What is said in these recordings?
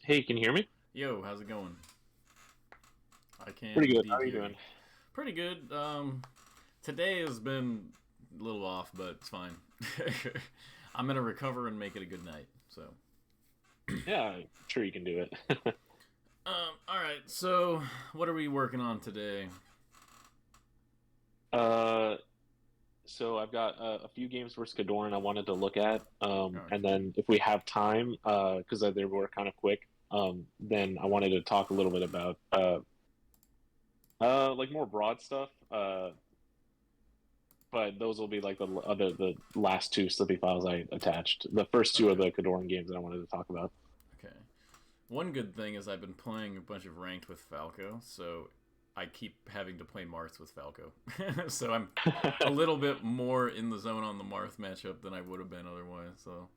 Hey, can you hear me? Yo, how's it going? I can Pretty good. How indeed are you hear you. doing? Pretty good. Today has been a little off, but it's fine. I'm gonna recover and make it a good night. So, Yeah, I'm sure you can do it. all right. So, what are we working on today? uh, so I've got a few games for Skadoran I wanted to look at, and Okay. then if we have time, because they were kind of quick, then I wanted to talk a little bit about like more broad stuff. But those will be like the last two Slippy files I attached. The first two are Okay. the Kadoran games that I wanted to talk about. Okay. One good thing is I've been playing a bunch of ranked with Falco, so I keep having to play Marth with Falco. So I'm a little bit more in the zone on the Marth matchup than I would have been otherwise. So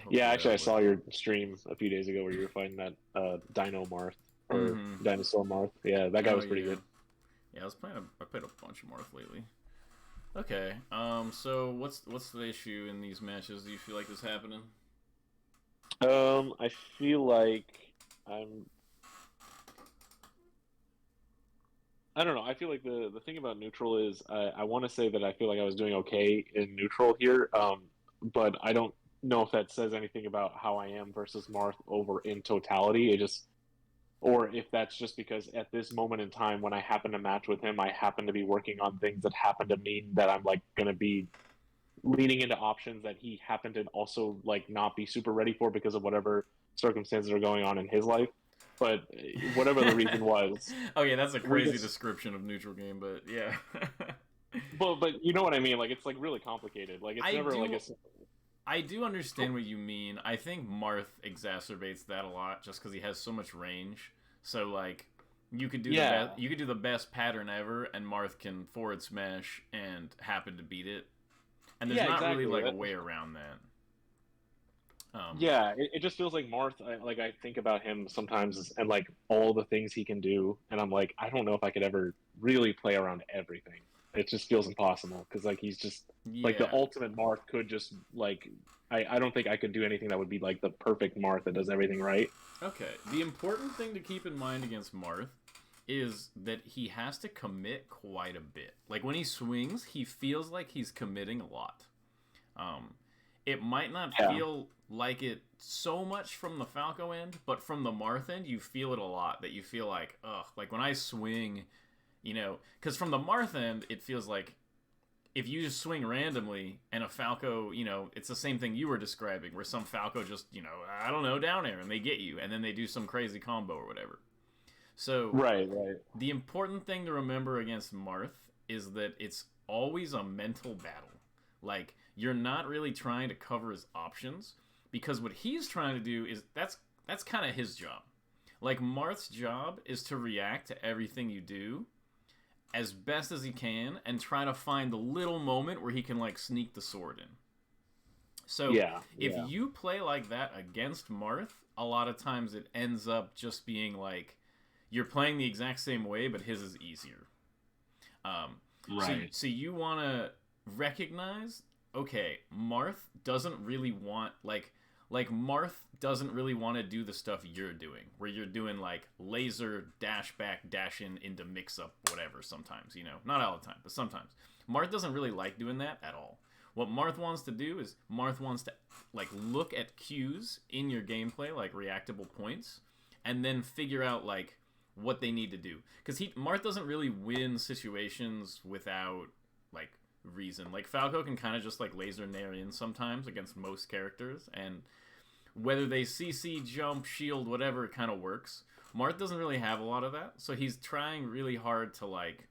Yeah, hopefully actually, that'll I work saw out. your stream a few days ago where you were fighting that Dino Marth or Mm-hmm. Dinosaur Marth. Yeah, that guy Oh was pretty yeah. good. Yeah, I played a bunch of Marth lately. Okay. So what's the issue in these matches? Do you feel like is happening? I feel like I'm. I don't know. I feel like the thing about neutral is I want to say that I feel like I was doing okay in neutral here, but I don't know if that says anything about how I am versus Marth over in totality. It just or if that's just because at this moment in time when I happen to match with him, I happen to be working on things that happen to mean that I'm like going to be leaning into options that he happened to also like not be super ready for because of whatever circumstances are going on in his life. But whatever the reason was, Oh yeah, that's a we crazy just description of neutral game, but yeah. but you know what I mean. Like it's like really complicated. Like it's I never like a do I do understand what you mean. I think Marth exacerbates that a lot just because he has so much range. So like yeah you could do the best pattern ever, and Marth can forward smash and happen to beat it. And there's yeah not really exactly. like a way around that. Um, Yeah, it just feels like Marth. Like I think about him sometimes and like all the things he can do, and I'm like, I don't know if I could ever really play around everything. It just feels impossible because like he's just like the yeah. ultimate Marth could just like I don't think I could do anything that would be like the perfect Marth that does everything right. Okay. The important thing to keep in mind against Marth is that he has to commit quite a bit. Like when he swings, he feels like he's committing a lot. Um, it might not Yeah, feel like it so much from the Falco end, but from the Marth end, you feel it a lot. That you feel like, ugh, like when I swing, because from the Marth end, it feels like if you just swing randomly and a Falco, it's the same thing you were describing, where some Falco just, I don't know, down air and they get you, and then they do some crazy combo or whatever. So right, right. the important thing to remember against Marth is that it's always a mental battle. Like you're not really trying to cover his options because what he's trying to do is that's kind of his job. Like Marth's job is to react to everything you do as best as he can and try to find the little moment where he can like sneak the sword in. So Yeah, if yeah, you play like that against Marth, a lot of times it ends up just being like you're playing the exact same way, but his is easier. Um, right. so you want to recognize, okay, Marth doesn't really want like Marth doesn't really want to do the stuff you're doing, where you're doing like laser dash back dash in into mix up whatever. Sometimes not all the time, but sometimes Marth doesn't really like doing that at all. What Marth wants to do is Marth wants to like look at cues in your gameplay, like reactable points, and then figure out like what they need to do. Because he Marth doesn't really win situations without like reason. Like Falco can kind of just like laser nair in sometimes against most characters, and whether they CC, jump, shield, whatever, it kind of works. Marth doesn't really have a lot of that, so he's trying really hard to like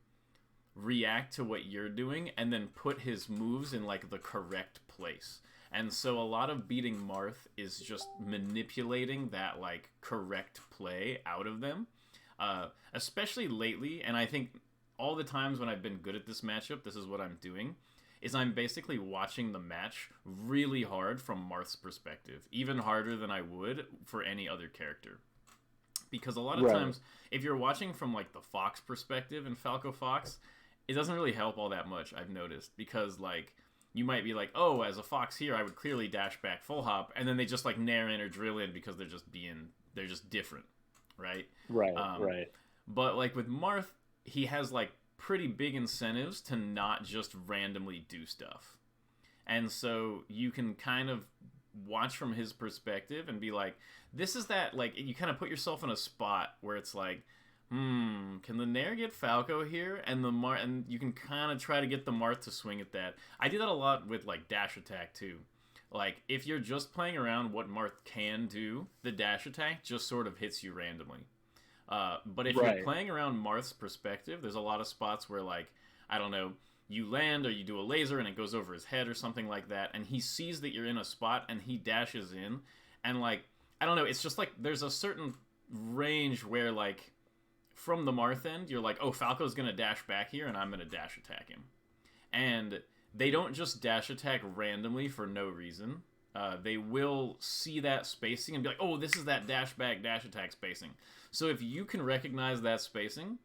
react to what you're doing and then put his moves in like the correct place. And so a lot of beating Marth is just manipulating that like correct play out of them. Especially lately, and I think all the times when I've been good at this matchup, this is what I'm doing. Is I'm basically watching the match really hard from Marth's perspective, even harder than I would for any other character. Because a lot of Right. times, if you're watching from like the Fox perspective in Falco Fox, it doesn't really help all that much. I've noticed because like you might be like, oh, as a fox here, I would clearly dash back full hop, and then they just like nair in or drill in because they're just different, right? Right, Um, right. but like with Marth, he has like pretty big incentives to not just randomly do stuff, and so you can kind of watch from his perspective and be like, this is that like you kind of put yourself in a spot where it's like, can the Nair get Falco here? And and you can kind of try to get the Marth to swing at that. I do that a lot with like dash attack too. Like if you're just playing around what Marth can do, the dash attack just sort of hits you randomly. But if you're Right. playing around Marth's perspective, there's a lot of spots where like I don't know, you land or you do a laser and it goes over his head or something like that, and he sees that you're in a spot and he dashes in, and like I don't know, it's just like there's a certain range where like from the Marth end, you're like, oh, Falco's gonna dash back here, and I'm gonna dash attack him. And they don't just dash attack randomly for no reason. They will see that spacing and be like, oh, this is that dash back, dash attack spacing. So if you can recognize that spacing,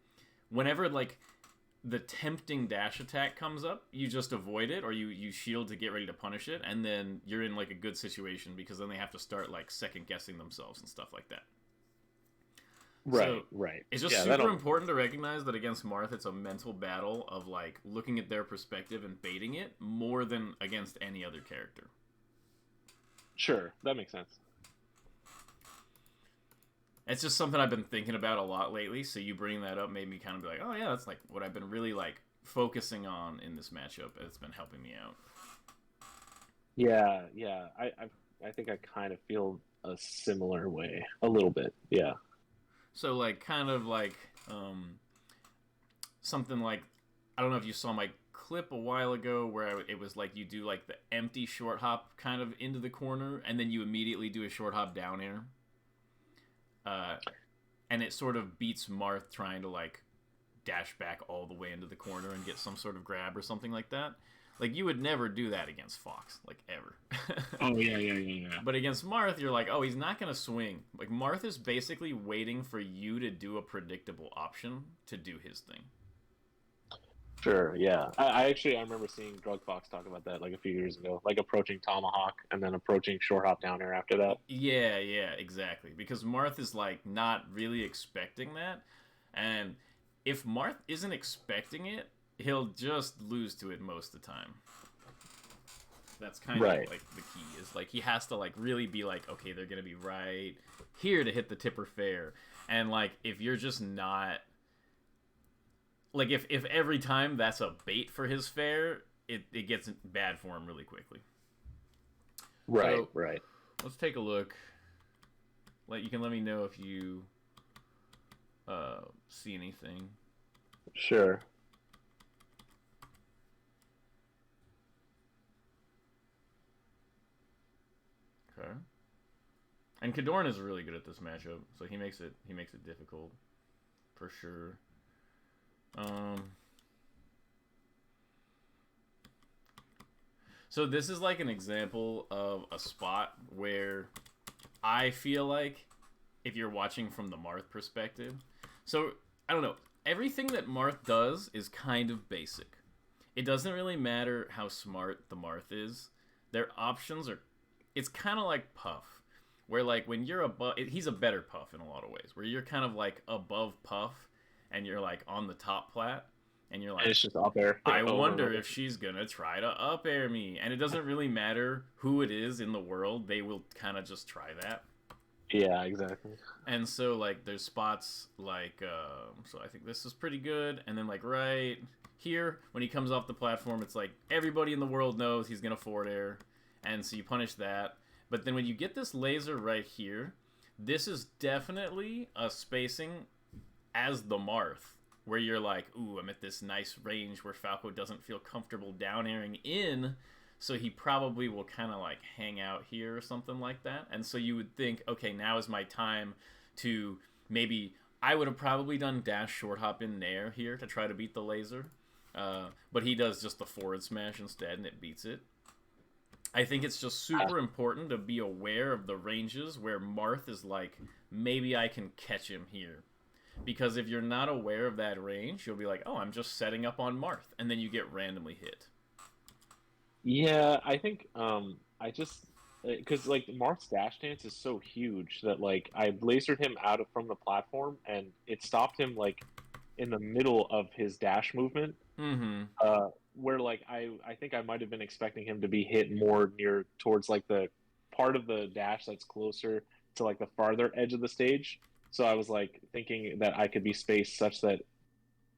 whenever like the tempting dash attack comes up, you just avoid it or you shield to get ready to punish it, and then you're in like a good situation because then they have to start like second guessing themselves and stuff like that. Right, So right. it's just Yeah, super important to recognize that against Marth, it's a mental battle of like looking at their perspective and baiting it more than against any other character. sure, that makes sense. It's just something I've been thinking about a lot lately. So you bringing that up made me kind of be like, oh yeah, that's like what I've been really like focusing on in this matchup. It's been helping me out. Yeah, yeah. I think I kind of feel a similar way a little bit. Yeah. So like kind of like something like I don't know if you saw my clip a while ago where it was like you do like the empty short hop kind of into the corner and then you immediately do a short hop down air. Uh, and it sort of beats Marth trying to like dash back all the way into the corner and get some sort of grab or something like that. Like you would never do that against Fox, like ever. Oh yeah, yeah, yeah, yeah. But against Marth, you're like, oh, he's not gonna swing. Like Marth is basically waiting for you to do a predictable option to do his thing. Sure, yeah. I actually I remember seeing Drug Fox talk about that like a few years ago, like approaching Tomahawk and then approaching short hop down air after that. Yeah, yeah, exactly. Because Marth is like not really expecting that, and if Marth isn't expecting it, he'll just lose to it most of the time. That's kind of Right. like the key is like he has to like really be like, okay, they're gonna be right here to hit the tipper fair, and like if you're just not like if every time that's a bait for his fair, it gets bad for him really quickly. Right, So right. let's take a look. Like you can let me know if you see anything. Sure. Okay. And Kadorn is really good at this matchup, so he makes it difficult for sure. Um so this is like an example of a spot where I feel like if you're watching from the Marth perspective. So, I don't know. Everything that Marth does is kind of basic. It doesn't really matter how smart the Marth is. Their options are it's kind of like Puff, where like when you're above, he's a better Puff in a lot of ways. Where you're kind of like above Puff, and you're like on the top plat, and you're And like, it's just up there. I over and wonder over. if she's gonna try to up air me, and it doesn't really matter who it is in the world. They will kind of just try that. Yeah, exactly. And so like there's spots like so I think this is pretty good, and then like right here when he comes off the platform, it's like everybody in the world knows he's gonna forward air, and so you punish that. But then when you get this laser right here, this is definitely a spacing as the Marth, where you're like, ooh, I'm at this nice range where Falco doesn't feel comfortable down airing in, so he probably will kind of like hang out here or something like that. And so you would think, okay, now is my time to maybe I would have probably done dash short hop in nair here to try to beat the laser, but he does just the forward smash instead, and it beats it. I think it's just super important to be aware of the ranges where Marth is like, maybe I can catch him here. Because if you're not aware of that range, you'll be like, oh, I'm just setting up on Marth, and then you get randomly hit. Yeah, I think I just because like Marth's dash dance is so huge that like I lasered him out of from the platform and it stopped him like in the middle of his dash movement. Mm-hmm. Where like I think I might have been expecting him to be hit more near towards like the part of the dash that's closer to like the farther edge of the stage. So I was like thinking that I could be spaced such that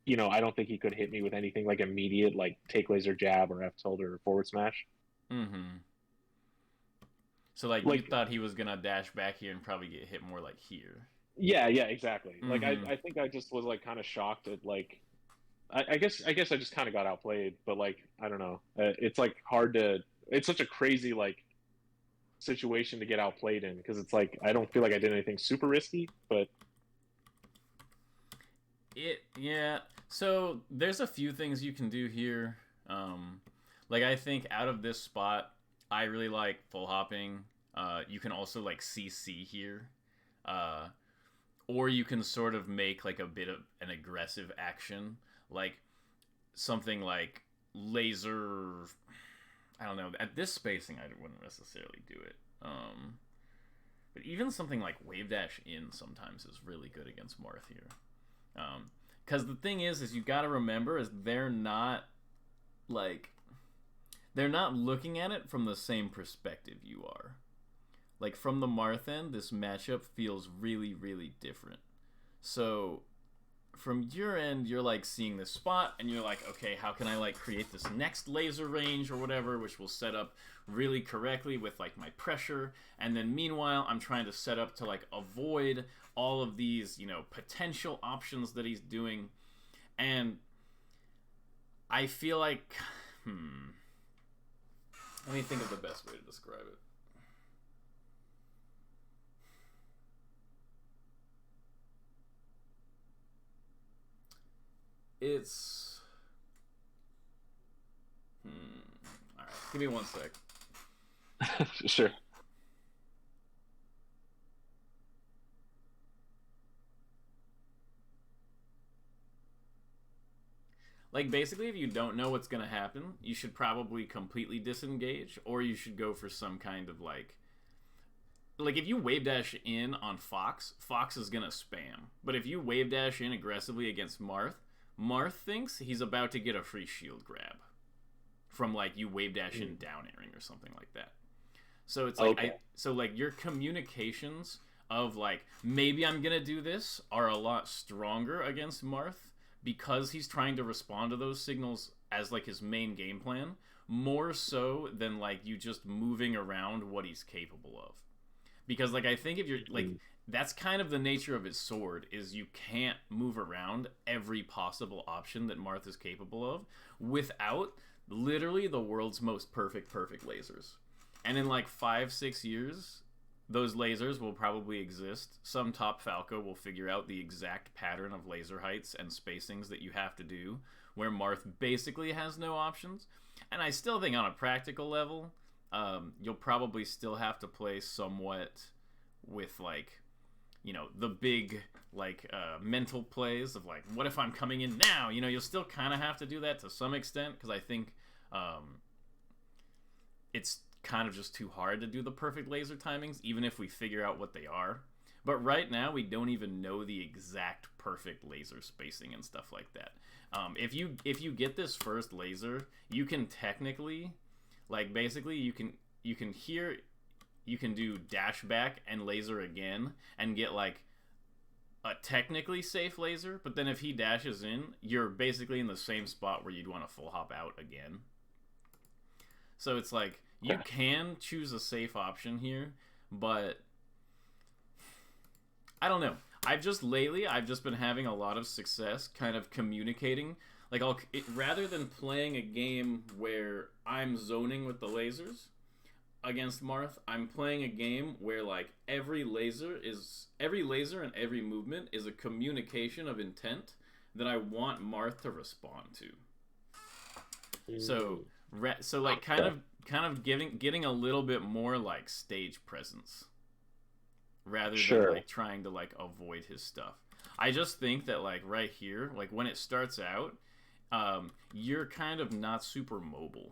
I don't think he could hit me with anything like immediate, like take laser jab or F tilt or forward smash. Mm-hmm. So like you Like, thought he was gonna dash back here and probably get hit more like here. yeah, yeah, exactly. Like, Mm-hmm. I think I just was like kind of shocked at like, I guess I just kind of got outplayed, but like, I don't know. It's like hard to. It's such a crazy like situation to get outplayed in because it's like I don't feel like I did anything super risky, but Yeah. So there's a few things you can do here. Like I think out of this spot, I really like full hopping. You can also like CC here, uh, or you can sort of make like a bit of an aggressive action, like something like laser. I don't know. At this spacing, I wouldn't necessarily do it. But even something like wave dash in sometimes is really good against Marth here. Because the thing is you got to remember is like they're not looking at it from the same perspective you are. Like from the Marth end, this matchup feels really, really different. So from your end, you're like seeing this spot, and you're like, okay, how can I like create this next laser range or whatever, which will set up really correctly with like my pressure. And then meanwhile, I'm trying to set up to like avoid all of these, potential options that he's doing. And I feel like, let me think of the best way to describe it. It's all right. Give me one sec. sure. Like basically, if you don't know what's gonna happen, you should probably completely disengage, or you should go for some kind of like if you wave dash in on Fox, Fox is gonna spam. But if you wave dash in aggressively against Marth, Marth thinks he's about to get a free shield grab from like you wave dash in down airing or something like that. So it's like Okay. so like your communications of like maybe I'm gonna do this are a lot stronger against Marth because he's trying to respond to those signals as like his main game plan more so than like you just moving around what he's capable of. Because like I think if you're like that's kind of the nature of his sword is you can't move around every possible option that Marth is capable of without literally the world's most perfect lasers. And in like 5-6 years, those lasers will probably exist. Some top Falco will figure out the exact pattern of laser heights and spacings that you have to do, where Marth basically has no options. And I still think on a practical level, you'll probably still have to play somewhat with like, the big like mental plays of like, what if I'm coming in now? You'll still kind of have to do that to some extent because I think it's kind of just too hard to do the perfect laser timings, even if we figure out what they are. But right now, we don't even know the exact perfect laser spacing and stuff like that. If you get this first laser, you can technically, like basically, you can do dash back and laser again and get like a technically safe laser. But then if he dashes in, you're basically in the same spot where you'd want to full hop out again. So it's like you Okay. can choose a safe option here, but I don't know. I've just been having a lot of success kind of communicating. Like rather than playing a game where I'm zoning with the lasers against Marth, I'm playing a game where like every laser and every movement is a communication of intent that I want Marth to respond to. So so like kind of getting a little bit more like stage presence rather than Sure. like trying to like avoid his stuff. I just think that like right here, like when it starts out, you're kind of not super mobile.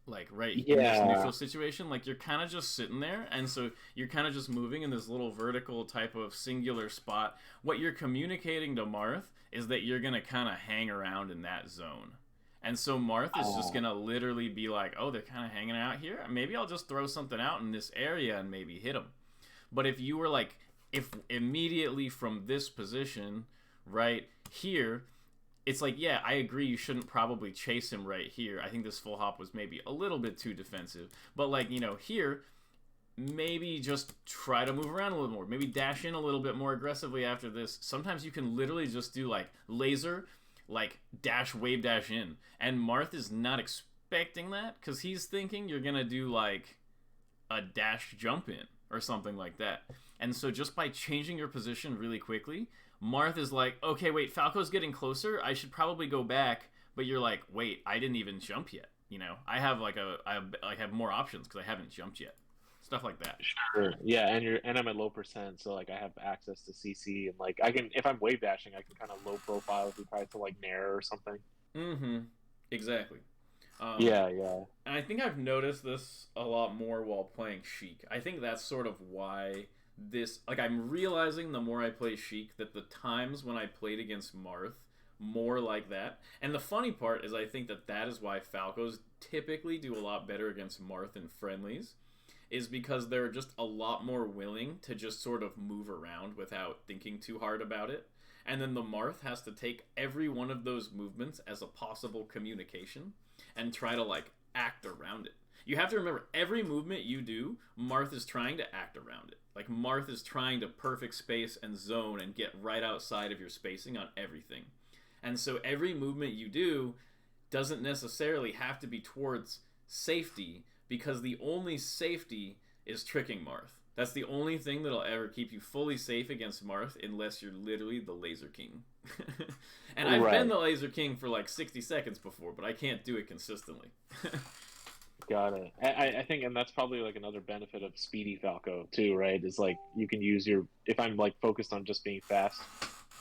like right in this Yeah. neutral situation, like you're kind of just sitting there, and so you're kind of just moving in this little vertical type of singular spot. What you're communicating to Marth is that you're gonna kind of hang around in that zone. And so Marth is just Uh, gonna literally be like, "Oh, they're kind of hanging out here. Maybe I'll just throw something out in this area and maybe hit them." But if you were like, if immediately from this position, right here, it's like, yeah, I agree. You shouldn't probably chase him right here. I think this full hop was maybe a little bit too defensive. But like, here, maybe just try to move around a little more. Maybe dash in a little bit more aggressively after this. Sometimes you can literally just do like laser, like dash, wave dash in. And Marth is not expecting that because he's thinking you're going to do like a dash jump in or something like that. And so just by changing your position really quickly, Marth is like, okay, wait, Falco's getting closer. I should probably go back. But you're like, wait, I didn't even jump yet. I have I have more options because I haven't jumped yet. Stuff like that. sure. Yeah, and I'm at low percent, so like I have access to CC, and like I can, if I'm wave dashing, I can kind of low profile if we try to like nair or something. Mm-hmm. Exactly. Um, Yeah, yeah. and I think I've noticed this a lot more while playing Sheik. I think that's sort of why like I'm realizing the more I play Sheik that the times when I played against Marth more like that. And the funny part is I think that is why Falcos typically do a lot better against Marth in friendlies is because they're just a lot more willing to just sort of move around without thinking too hard about it. And then the Marth has to take every one of those movements as a possible communication and try to like act around it. You have to remember every movement you do, Marth is trying to act around it. Like Marth is trying to perfect space and zone and get right outside of your spacing on everything. And so every movement you do doesn't necessarily have to be towards safety because the only safety is tricking Marth. That's the only thing that'll ever keep you fully safe against Marth unless you're literally the Laser King. And I've been Right. the Laser King for like 60 seconds before, but I can't do it consistently. Got it. I think, and that's probably like another benefit of Speedy Falco too, right? Is like you can use your, if I'm like focused on just being fast,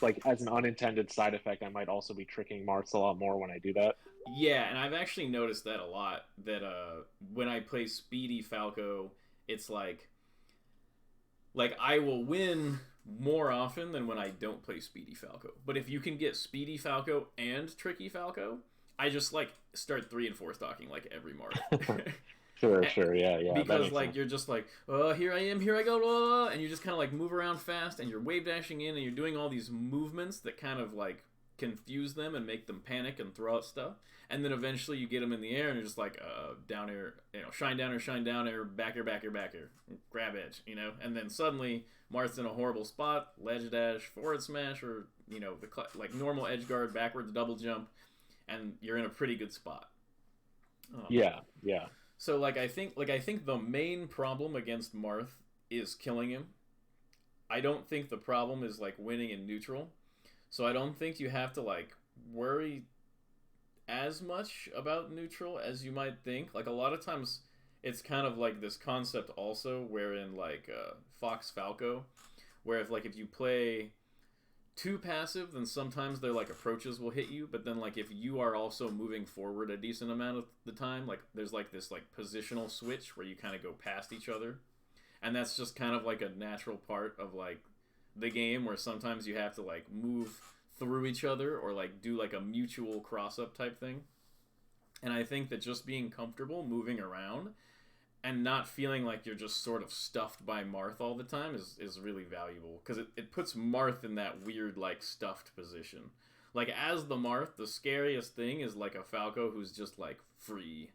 like as an unintended side effect, I might also be tricking Marths a lot more when I do that. Yeah, and I've actually noticed that a lot. That when I play Speedy Falco, it's like I will win more often than when I don't play Speedy Falco. But if you can get Speedy Falco and Tricky Falco, I just like start 3 and 4 stocking like every Marth. Sure, sure, yeah, yeah, that Because makes like sense. you're just like, oh, here I am, here I go, and you just kind of like move around fast, and you're wave dashing in, and you're doing all these movements that kind of like confuse them and make them panic and throw out stuff. And then eventually you get them in the air, and you're just like, down air, shine down air, back air, grab edge, And then suddenly Marth's in a horrible spot, ledge dash, forward smash, or like normal edge guard, backwards double jump, and you're in a pretty good spot. Um, Yeah, yeah. so I think the main problem against Marth is killing him. I don't think the problem is like winning in neutral. So I don't think you have to like worry as much about neutral as you might think. Like a lot of times it's kind of like this concept also wherein like Fox Falco where if you play too passive, then sometimes their like approaches will hit you. But then like if you are also moving forward a decent amount of the time, like there's like this like positional switch where you kind of go past each other, and that's just kind of like a natural part of like the game where sometimes you have to like move through each other or like do like a mutual cross up type thing. And I think that just being comfortable moving around and not feeling like you're just sort of stuffed by Marth all the time is really valuable because it puts Marth in that weird like stuffed position. Like as the Marth, the scariest thing is like a Falco who's just like free.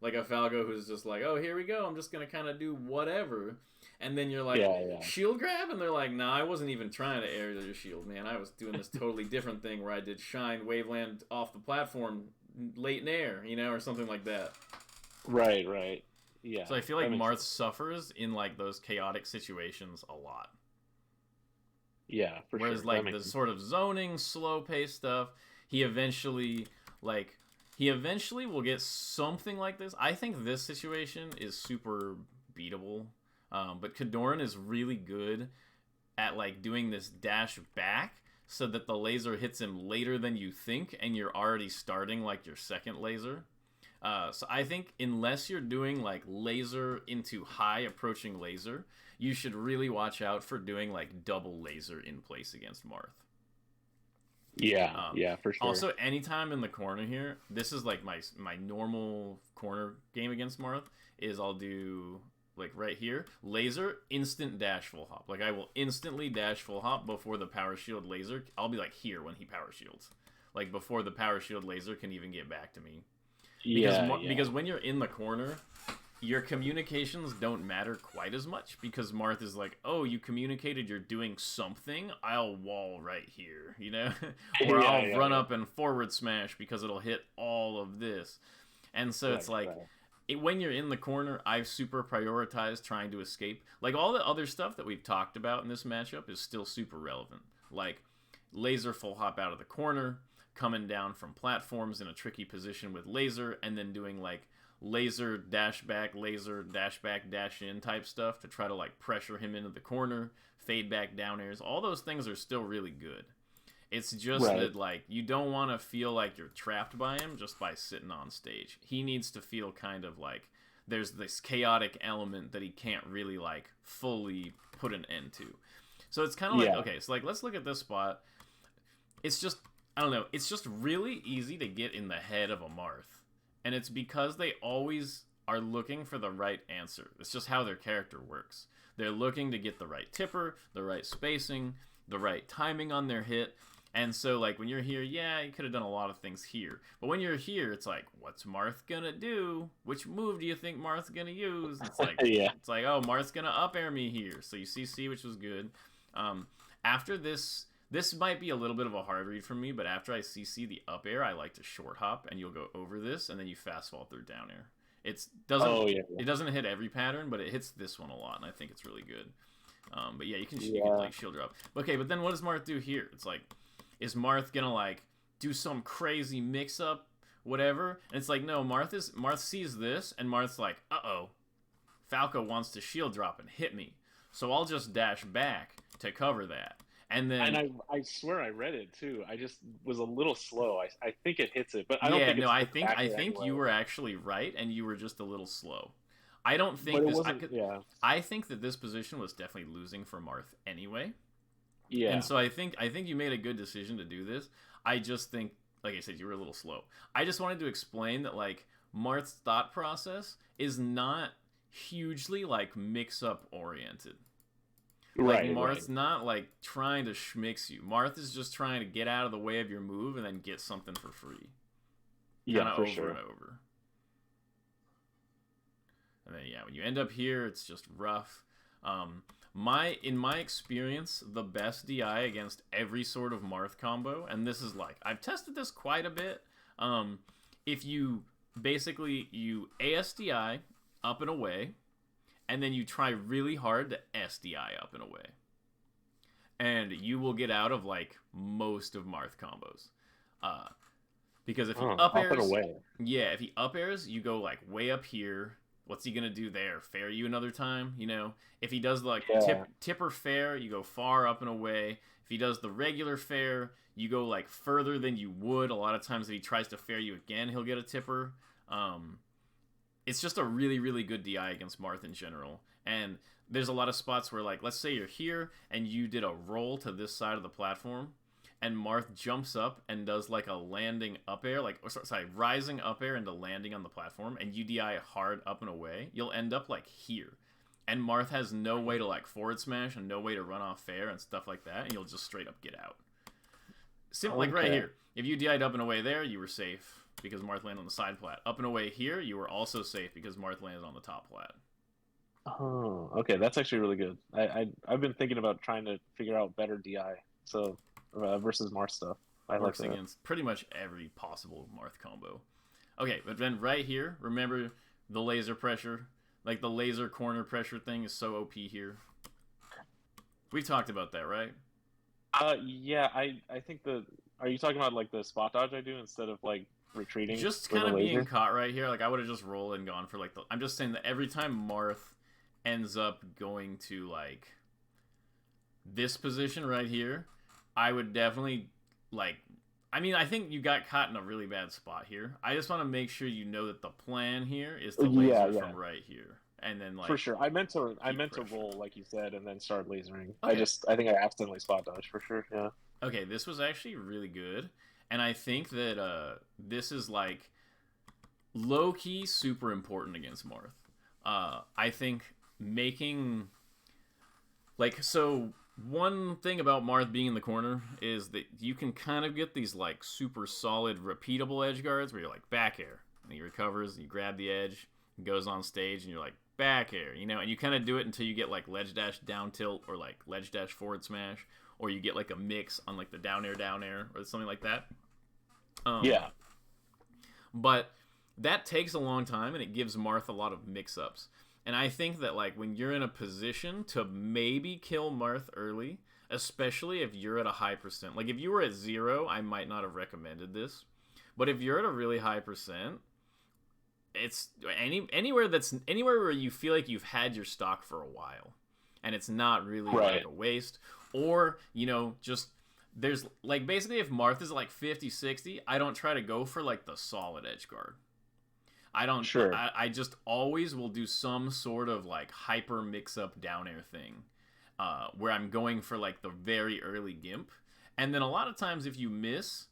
Like a Falco who's just like, oh, here we go. I'm just gonna kind of do whatever. And then you're like, Yeah, yeah. shield grab, and they're like, nah, I wasn't even trying to air your shield, man. I was doing this totally different thing where I did shine waveland off the platform late in air, or something like that. Right, right. Yeah, So I feel that like makes Marth sense. suffers in like those chaotic situations a lot. Yeah, for Whereas sure. That like makes the sense. sort of zoning, slow pace stuff, he eventually like he eventually will get something like this. I think this situation is super beatable. But Kadoran is really good at like doing this dash back so that the laser hits him later than you think and you're already starting like your second laser. So I think unless you're doing like laser into high approaching laser, you should really watch out for doing like double laser in place against Marth. Yeah, Um, yeah, for sure. Also, anytime in the corner here, this is like my normal corner game against Marth is I'll do like right here laser instant dash full hop. Like I will instantly dash full hop before the power shield laser. I'll be like here when he power shields, like before the power shield laser can even get back to me. Yeah, yeah, Because when you're in the corner, your communications don't matter quite as much because Marth is like, oh, you communicated you're doing something, I'll wall right here, you know? Or yeah, I'll yeah, run yeah. up and forward smash because it'll hit all of this. And so it's Right, like, right. when you're in the corner, I've super prioritized trying to escape. Like all the other stuff that we've talked about in this matchup is still super relevant. Like laser full hop out of the corner, coming down from platforms in a tricky position with laser, and then doing like laser dash back, dash in type stuff to try to like pressure him into the corner, fade back down airs. All those things are still really good. It's just Right. that like you don't want to feel like you're trapped by him just by sitting on stage. He needs to feel kind of like there's this chaotic element that he can't really like fully put an end to. So it's kind of like Yeah. okay, so like let's look at this spot. It's just I don't know, it's just really easy to get in the head of a Marth. And it's because they always are looking for the right answer. It's just how their character works. They're looking to get the right tipper, the right spacing, the right timing on their hit. And so, like, when you're here, yeah, you could have done a lot of things here. But when you're here, it's like, what's Marth gonna do? Which move do you think Marth's gonna use? Yeah. It's like, oh, Marth's gonna up air me here. So you CC, which was good. After this might be a little bit of a hard read for me, but after I CC the up air, I like to short hop, and you'll go over this, and then you fast fall through down air. Oh yeah, It doesn't hit every pattern, but it hits this one a lot, and I think it's really good. But yeah, you can yeah. like shield drop. Okay, but then what does Marth do here? It's like, is Marth gonna like do some crazy mix up, whatever? And it's like, no, Marth sees this, and Marth's like, uh-oh, Falco wants to shield drop and hit me, so I'll just dash back to cover that. And And then I swear I read it too. I just was a little slow. I think it hits it, but I don't yeah, think no, it's the I backer think you anyway. were actually right, and you were just a little slow. I don't But think it this. wasn't. Yeah, I think that this position was definitely losing for Marth anyway, and yeah. so I think you made a good decision to do this. I just think, like I said, you were a little slow. I just wanted to explain that like Marth's thought process is not hugely like mix up oriented. Like Right, right. Marth's not like trying to schmix you. Marth is just trying to get out of the way of your move and then get something for free, kind Yeah, of for over and sure. over. And then yeah, when you end up here, it's just rough. In my experience, the best DI against every sort of Marth combo, and this is like I've tested this quite a bit. If you basically you ASDI up and away, and then you try really hard to SDI up and away, and you will get out of like most of Marth combos. Uh, because if he Oh, up up and airs, away. yeah, if he up airs, you go like way up here. What's he gonna do there? Fair you another time, you know? If he does like Yeah. tipper fair, you go far up and away. If he does the regular fair, you go like further than you would. A lot of times, if he tries to fair you again, he'll get a tipper. Um, it's just a really really good DI against Marth in general. And there's a lot of spots where like let's say you're here and you did a roll to this side of the platform and Marth jumps up and does like a landing up air, like sorry, rising up air into landing on the platform, and you DI hard up and away, you'll end up like here. And Marth has no way to like forward smash and no way to run off fair and stuff like that, and you'll just straight up get out. Like right Okay. here, if you DI'd up and away there, you were safe because Marth landed on the side plat. Up and away here, you were also safe because Marth landed on the top plat. Oh, okay. That's actually really good. I've been thinking about trying to figure out better DI. So versus Mars stuff. I like Works that. against pretty much every possible Marth combo. Okay, but then right here, remember the laser pressure? Like the laser corner pressure thing is so OP here. We've talked about that, right? Yeah. I think the. Are you talking about like the spot dodge I do instead of like retreating Just for kind the of being laser? caught right here. Like I would have just rolled and gone for like the. I'm just saying that every time Marth ends up going to like this position right here, I would definitely like I mean, I think you got caught in a really bad spot here. I just want to make sure you know that the plan here is to Yeah, laser yeah, from right here, and then for like sure. I keep meant to pressure. roll like you said, and then start lasering. Okay, I think I accidentally spot dodged for sure. Yeah. okay, this was actually really good, and I think that this is like low key super important against Marth. I think making like so one thing about Marth being in the corner is that you can kind of get these like super solid repeatable edge guards where you're like back air and he recovers, you grab the edge, goes on stage and you're like back air, you know, and you kind of do it until you get like ledge dash down tilt or like ledge dash forward smash or you get like a mix on like the down air or something like that. Um, Yeah. but that takes a long time and it gives Marth a lot of mix ups. And I think that like when you're in a position to maybe kill Marth early, especially if you're at a high percent. Like if you were at 0, I might not have recommended this. But if you're at a really high percent, it's anywhere where you feel like you've had your stock for a while and it's not really like Right. a waste or, you know, just there's like basically if Marth is like 50, 60, I don't try to go for like the solid edge guard. I don't. Sure. I just always will do some sort of like hyper mix up down air thing, where I'm going for like the very early gimp, and then a lot of times if you miss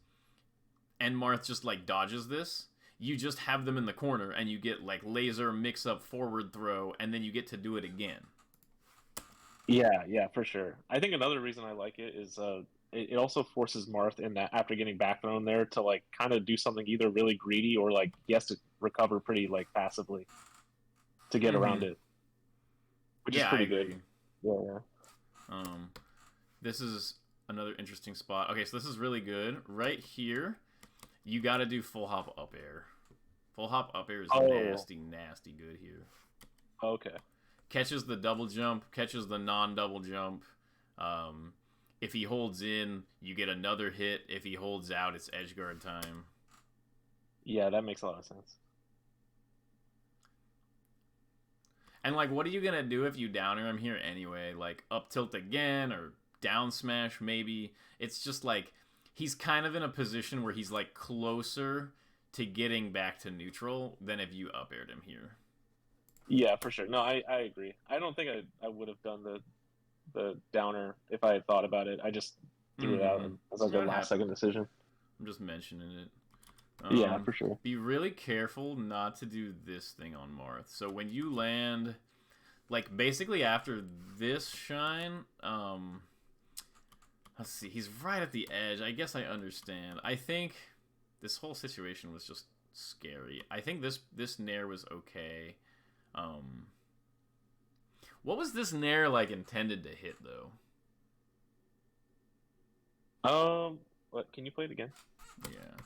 and Marth just like dodges this, you just have them in the corner and you get like laser mix up forward throw, and then you get to do it again. Yeah, yeah, for sure. I think another reason I like it is it also forces Marth in that after getting back thrown there to like kind of do something either really greedy or like he has to recover pretty like passively to get Mm-hmm. around it, which is Yeah, I pretty good. agree. Yeah, yeah. Um, this is another interesting spot. Okay, so this is really good. Right here, you got to do full hop up air. Full hop up air is Oh, nasty, nasty good here. okay. Catches the double jump, catches the non-double jump. Um, if he holds in, you get another hit. If he holds out, it's edge guard time. Yeah, that makes a lot of sense. And like, what are you gonna do if you downer him here anyway? Like up tilt again or down smash maybe. It's just like he's kind of in a position where he's like closer to getting back to neutral than if you up aired him here. Yeah, for sure. No, I agree. I don't think I would have done the downer if I had thought about it. I just threw it out Mm-hmm. and as like a That last happens. second decision. I'm just mentioning it. Yeah, for sure. Be really careful not to do this thing on Marth. So when you land, like basically after this shine, let's see, he's right at the edge. I guess I understand. I think this whole situation was just scary. I think this nair was okay. Um, what was this nair like intended to hit though? What? Can you play it again? Yeah.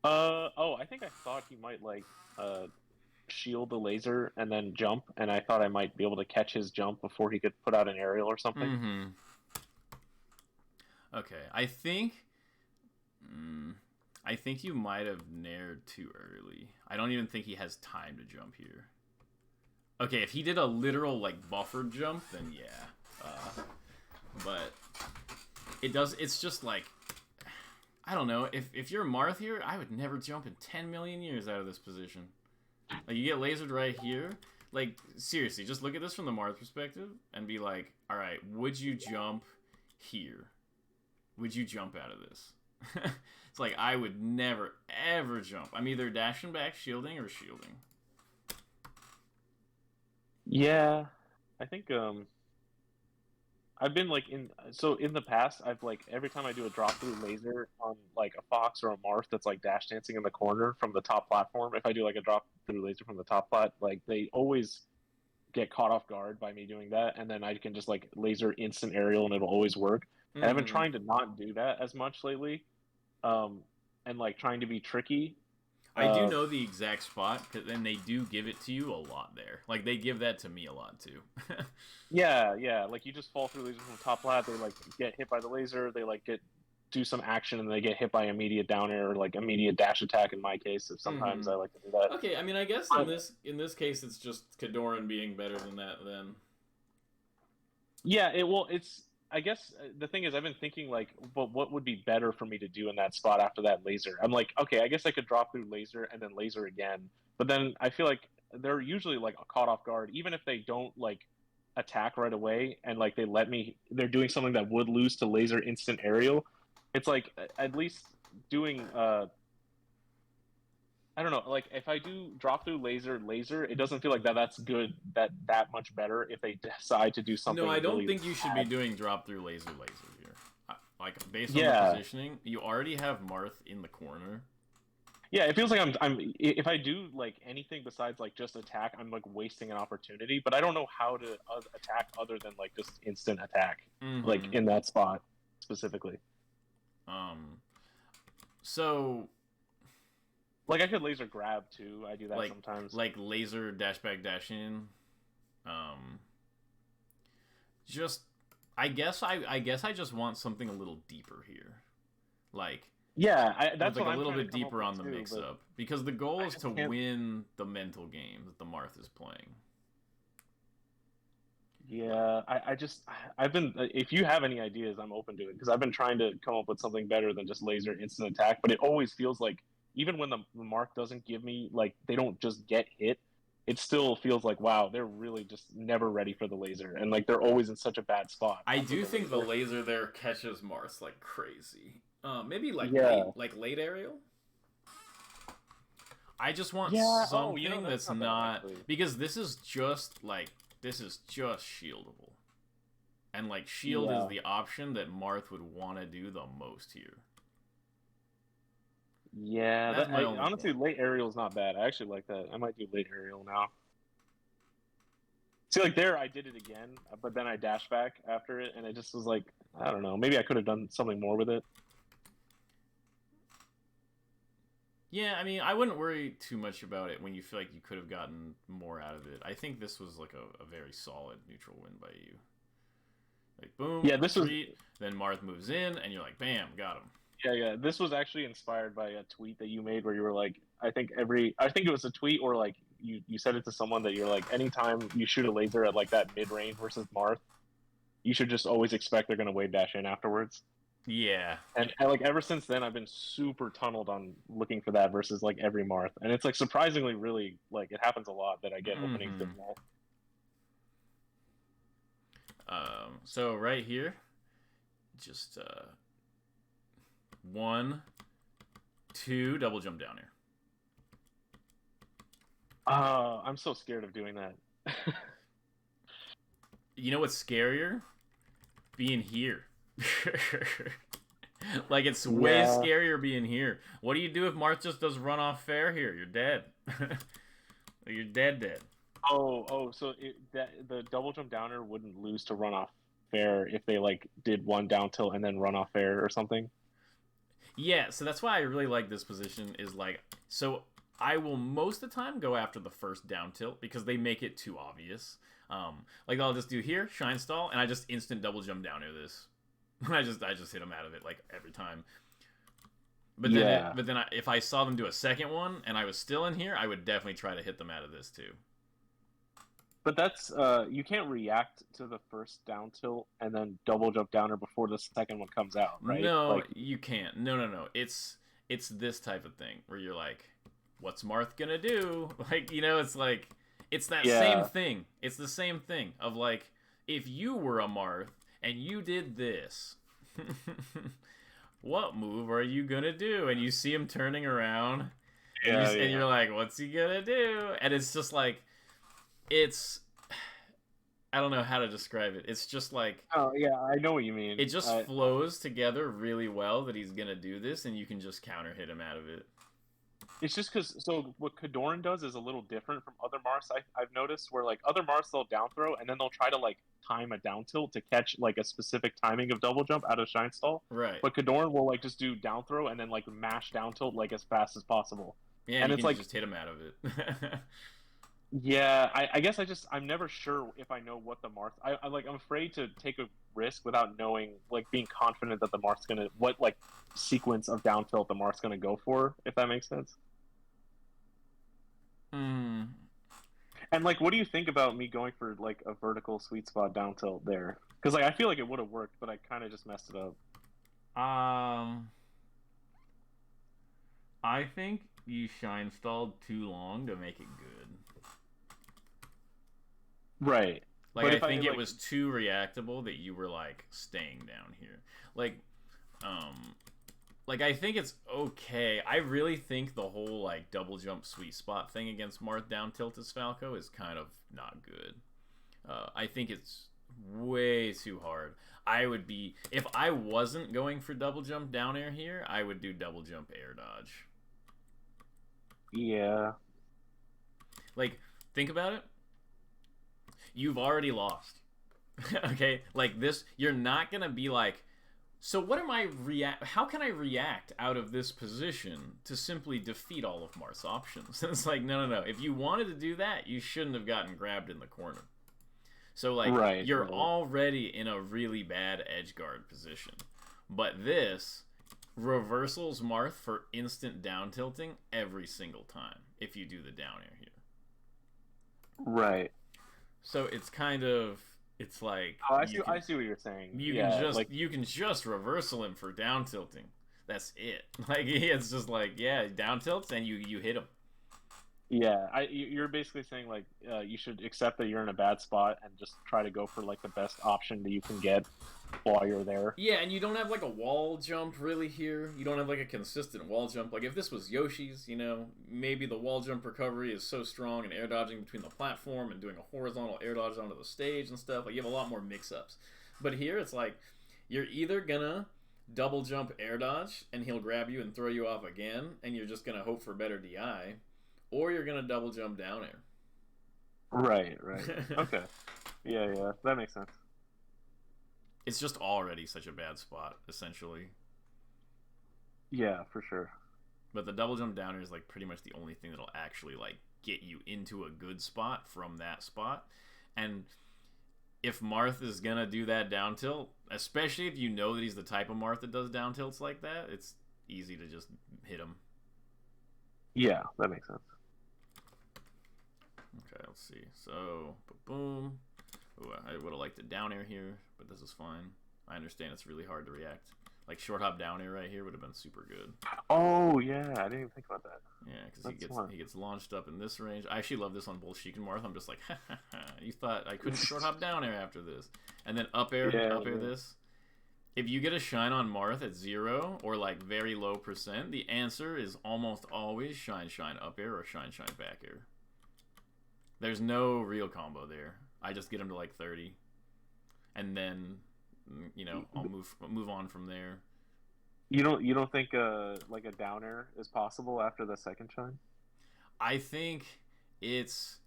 Oh, I think I thought he might like shield the laser and then jump, and I thought I might be able to catch his jump before he could put out an aerial or something. Mm-hmm. Okay. Mm, I think you might have nared too early. I don't even think he has time to jump here. Okay, if he did a literal like buffered jump, then yeah. But it does. It's just like I don't know. If you're Marth here, I would never jump in 10 million years out of this position. Like you get lasered right here. Like seriously, just look at this from the Marth perspective and be like, all right, would you jump here? Would you jump out of this? It's like I would never ever jump. I'm either dashing back, shielding, or shielding. Yeah, I think I've been like in the past I've like every time I do a drop through laser on like a fox or a Marth that's like dash dancing in the corner from the top platform. If I do like a drop through laser from the top plat, like they always get caught off guard by me doing that, and then I can just like laser instant aerial and it'll always work. And I've been Mm-hmm. trying to not do that as much lately, um, and like trying to be tricky. I do Uh, know the exact spot, cause then they do give it to you a lot there. Like they give that to me a lot too. yeah, yeah, like you just fall through laser from top plat. They like get hit by the laser. They like get do some action and they get hit by immediate down air or like immediate dash attack in my case. If sometimes Mm-hmm. I like to do that. Okay, I mean, I guess But, in this case, it's just Kadoran being better than that. Then. yeah, it's. I guess the thing is, I've been thinking like, but what would be better for me to do in that spot after that laser? I'm like, okay, I guess I could drop through laser and then laser again, but then I feel like they're usually like caught off guard, even if they don't like attack right away and like they're doing something that would lose to laser instant aerial. It's like at least doing I don't know, like if I do drop through laser, it doesn't feel like that's good that much better if they decide to do No, something I don't really think you should be bad. doing drop through laser here. Like based on the Yeah. positioning, you already have Marth in the corner. Yeah, it feels like I'm if I do like anything besides like just attack, I'm like wasting an opportunity, but I don't know how to attack other than like just instant attack like Mm-hmm. in that spot specifically. Um. So Like I could laser grab too. I do that like sometimes. like laser dash back dash in. Um. Just I guess I just want something a little deeper here, like Yeah, with that's like what a I'm little trying to bit come up deeper with on the too. mix But up because the goal I is just to can't. win the mental game that the Marth is playing. Yeah, I've been. If you have any ideas, I'm open to it because I've been trying to come up with something better than just laser instant attack. But it always feels like even when the mark doesn't give me like they don't just get hit, it still feels like wow they're really just never ready for the laser and like they're always in such a bad spot I after do the think the laser. laser there catches Marth like crazy. Maybe Yeah, like late aerial. I just want yeah. Oh, you know something that's that's not bad not actually. because this is just shieldable. And like shield is Yeah, the option that Marth would want to do the most here. yeah. That's my only Honestly, point. late aerial is not bad. I actually like that. I might do late aerial now. See, like there, I did it again, but then I dashed back after it, and it just was like, I don't know. Maybe I could have done something more with it. Yeah, I mean, I wouldn't worry too much about it when you feel like you could have gotten more out of it. I think this was like a very solid neutral win by you. Like, boom, Yeah, this was, retreat, then Marth moves in, and you're like, bam, got him. yeah, yeah. This was actually inspired by a tweet that you made where you were like, I think it was a tweet or like you said it to someone that you're like, anytime you shoot a laser at like that mid range versus Marth, you should just always expect they're gonna wave dash in afterwards. Yeah. And like ever since then, I've been super tunneled on looking for that versus like every Marth, and it's like surprisingly really like it happens a lot that I get openings Mm-hmm. doing that. So right here, just one, two, double jump down here. I'm so scared of doing that. You know what's scarier? Being here. Like it's way Yeah. scarier being here. What do you do if Marth just does run off fair here? You're dead. You're dead. So the double jump downer wouldn't lose to run off fair if they like did one down tilt and then run off fair or something. Yeah, so that's why I really like this position is like so I will most of the time go after the first down tilt because they make it too obvious. Like I'll just do here, shine stall, and I just instant double jump down to this. I just hit them out of it like every time. Yeah, If I saw them do a second one and I was still in here, I would definitely try to hit them out of this too. but that's you can't react to the first down tilt and then double jump downer before the second one comes out, right? No, Like you can't. No. It's this type of thing where you're like, what's Marth gonna do? Like, it's like it's that same yeah, thing. It's the same thing of like if you were a Marth and you did this, what move are you gonna do? And you see him turning around, yeah, and yeah. you're like, what's he gonna do? And it's just like it's I don't know how to describe it. It's just like Oh yeah, I know what you it mean. just flows together really well that he's gonna do this, and you can just counter hit him out of it. It's just because so what Kadoran does is a little different from other Mars I've noticed where like other Mars they'll down throw and then they'll try to like time a down tilt to catch like a specific timing of double jump out of shine stall. Right. But Kadoran will like just do down throw and then like mash down tilt like as fast as possible. Yeah, and And you it's can like just hit him out of it. Yeah, I guess I'm never sure if I know what the Marth. I'm afraid to take a risk without knowing, like being confident that the Marth's gonna what like sequence of down tilt the Marth's gonna go for, if that makes sense. Hmm. And like, what do you think about me going for like a vertical sweet spot down tilt there? Because like I feel like it would have worked, but I kind of just messed it up. Um, I think you shine stalled too long to make it good. Right. Like But I if I think it like, was too reactable that you were like staying down here. Like, um, like I think it's okay. I really think the whole like double jump sweet spot thing against Marth down tilt as Falco is kind of not good. I think it's way too hard. I would be if I wasn't going for double jump down air here, I would do double jump air dodge. yeah, Like, think about it. You've already lost. Okay? Like this, you're not gonna be like, so what am I react? How can I react out of this position to simply defeat all of Marth's options? It's like, no, no, no. If you wanted to do that, you shouldn't have gotten grabbed in the corner. So like right, you're right, already in a really bad edge guard position. But this reversals Marth for instant down tilting every single time if you do the down air here. right. So it's kind of it's like Oh, I see what you're saying. Yeah, like you can just reversal him for down tilting. That's it. Like it's just like yeah, down tilts and you hit him. yeah, you're basically saying like you should accept that you're in a bad spot and just try to go for like the best option that you can get while you're there. Yeah, and you don't have like a wall jump really here. You don't have like a consistent wall jump. Like if this was Yoshi's, you know, maybe the wall jump recovery is so strong and air dodging between the platform and doing a horizontal air dodge onto the stage and stuff. Like you have a lot more mix-ups. But here it's like you're either gonna double jump air dodge and he'll grab you and throw you off again, and you're just gonna hope for better DI, or you're gonna double jump down Right, right. air. Okay. Yeah, yeah, that makes sense. It's just already such a bad spot, essentially. Yeah, for sure. But the double jump downer is like pretty much the only thing that'll actually like get you into a good spot from that spot. And if Marth is gonna do that down tilt, especially if you know that he's the type of Marth that does down tilts like that, it's easy to just hit him. Yeah, that makes sense. Okay, let's see. So, boom. Ooh, I would have liked a down air here, but this is fine. I understand it's really hard to react. Like short hop down air right here would have been super good. Oh yeah, I didn't even think about that. Yeah, because That's smart. he gets launched up in this range. I actually love this on both Sheik and Marth. I'm just like, ha, ha, ha, you thought I couldn't short hop down air after this, and then Yeah, up air yeah. this. If you get a shine on Marth at 0 or like very low percent, the answer is almost always shine up air or shine back air. There's no real combo there. I just get him to like 30, and then you know I'll move on from there. You don't think like a down air is possible after the second shine? I think it's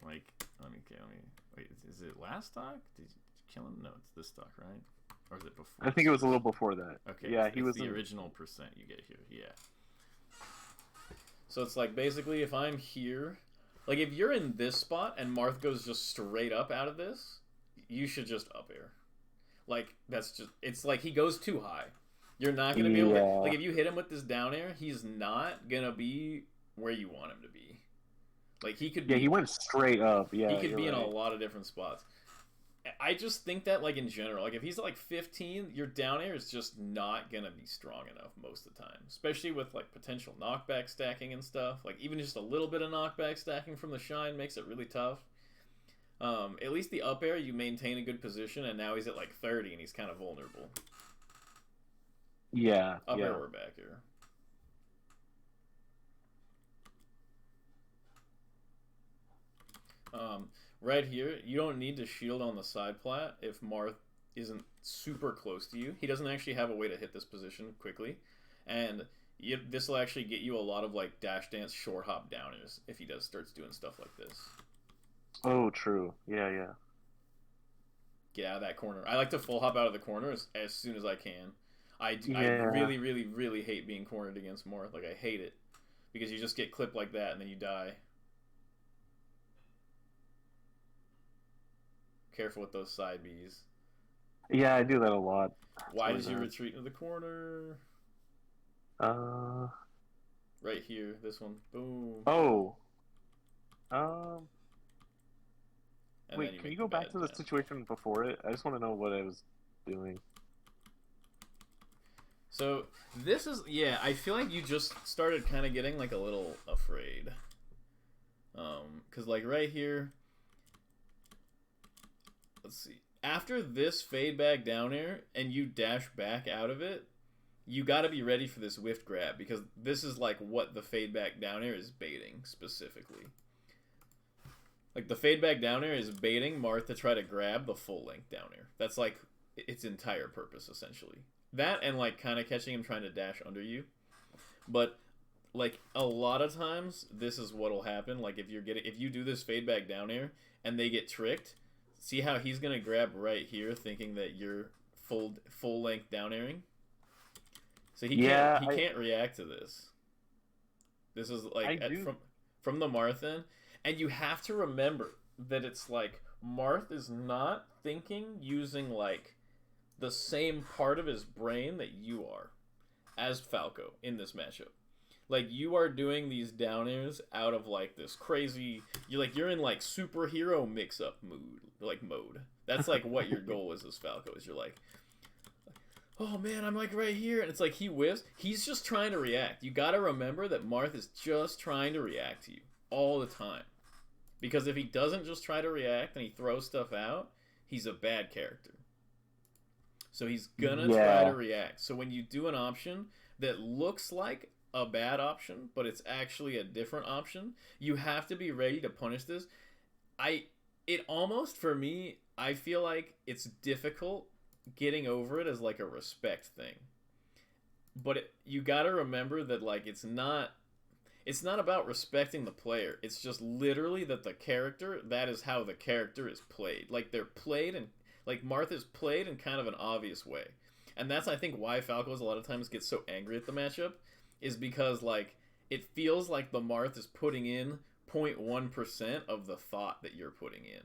like let me wait. Is it last stock? Did you kill him? No, it's this stock, right? Or is it before? I think it was a little before that. Okay, Yeah, he it's was the in... original percent you get here. Yeah. So it's like basically if I'm here, like if you're in this spot and Marth goes just straight up out of this, you should just up air. Like that's just it's like he goes too high. You're not gonna be able to Yeah. like if you hit him with this down air, he's not gonna be where you want him to be. Like he could Yeah, he be went straight up. he Yeah, could you're be in a right. lot of different spots. I just think that like in general, like if he's at like 15, your down air is just not gonna be strong enough most of the time, especially with like potential knockback stacking and stuff. Like even just a little bit of knockback stacking from the shine makes it really tough. At least the up air, you maintain a good position, and now he's at like 30, and he's kind of vulnerable. Yeah, Up air yeah. or back air. Right here, you don't need to shield on the side plat if Marth isn't super close to you. He doesn't actually have a way to hit this position quickly, and this will actually get you a lot of like dash dance short hop downers if he starts doing stuff like this. Oh, true. Yeah, yeah. Get out of that corner. I like to full hop out of the corner as soon as I can. I Yeah. really, really, really hate being cornered against Marth. Like, I hate it. because you just get clipped like that and then you die. Careful with those side Bs. Yeah, I do that a lot. It's Why really did you bad. retreat into the corner? Uh Right here, this one. Boom. oh. Um And then Wait, you can you make the go back bad to the jump. situation before it? I just want to know what I was doing. So this is, yeah, I feel like you just started kind of getting like a little afraid. Cause like right here, let's see. After this fade back down air and you dash back out of it, you got to be ready for this whiff grab because this is like what the fade back down air is baiting specifically. Like the fade back down air is baiting Marth to try to grab the full length down air. That's like its entire purpose essentially. That and like kind of catching him trying to dash under you. But like a lot of times this is what'll happen. Like if you do this fade back down air and they get tricked, see how he's gonna grab right here thinking that you're full length down airing. So Yeah, he can't react to this. This is I like do. from the Marth end, and you have to remember that it's like Marth is not thinking using like the same part of his brain that you are as Falco in this matchup. Like you are doing these down airs out of like this crazy. You're in like superhero mix up mode. That's like what your goal is as Falco. Is you're like, oh man, I'm like right here, and it's like he whiffs. He's just trying to react. You got to remember that Marth is just trying to react to you all the time. Because if he doesn't just try to react and he throws stuff out, he's a bad character. So he's gonna try to Yeah. react. So when you do an option that looks like a bad option, but it's actually a different option, you have to be ready to punish this. It almost for me, I feel like it's difficult getting over it as like a respect thing. But you got to remember that like it's not about respecting the player. It's just literally that the character, that is how the character is played. Like they're played and like Marth is played in kind of an obvious way. And that's I think why Falcos a lot of times get so angry at the matchup is because like it feels like the Marth is putting in 0.1% of the thought that you're putting in.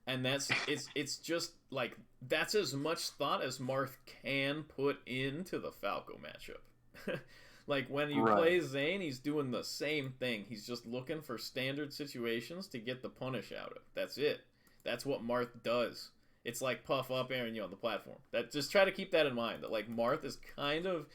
And it's just like that's as much thought as Marth can put into the Falco matchup. Like when you Right. play Zane, he's doing the same thing. He's just looking for standard situations to get the punish out of. That's it. That's what Marth does. It's like puff up airing you on the platform. That just try to keep that in mind. That like Marth is kind of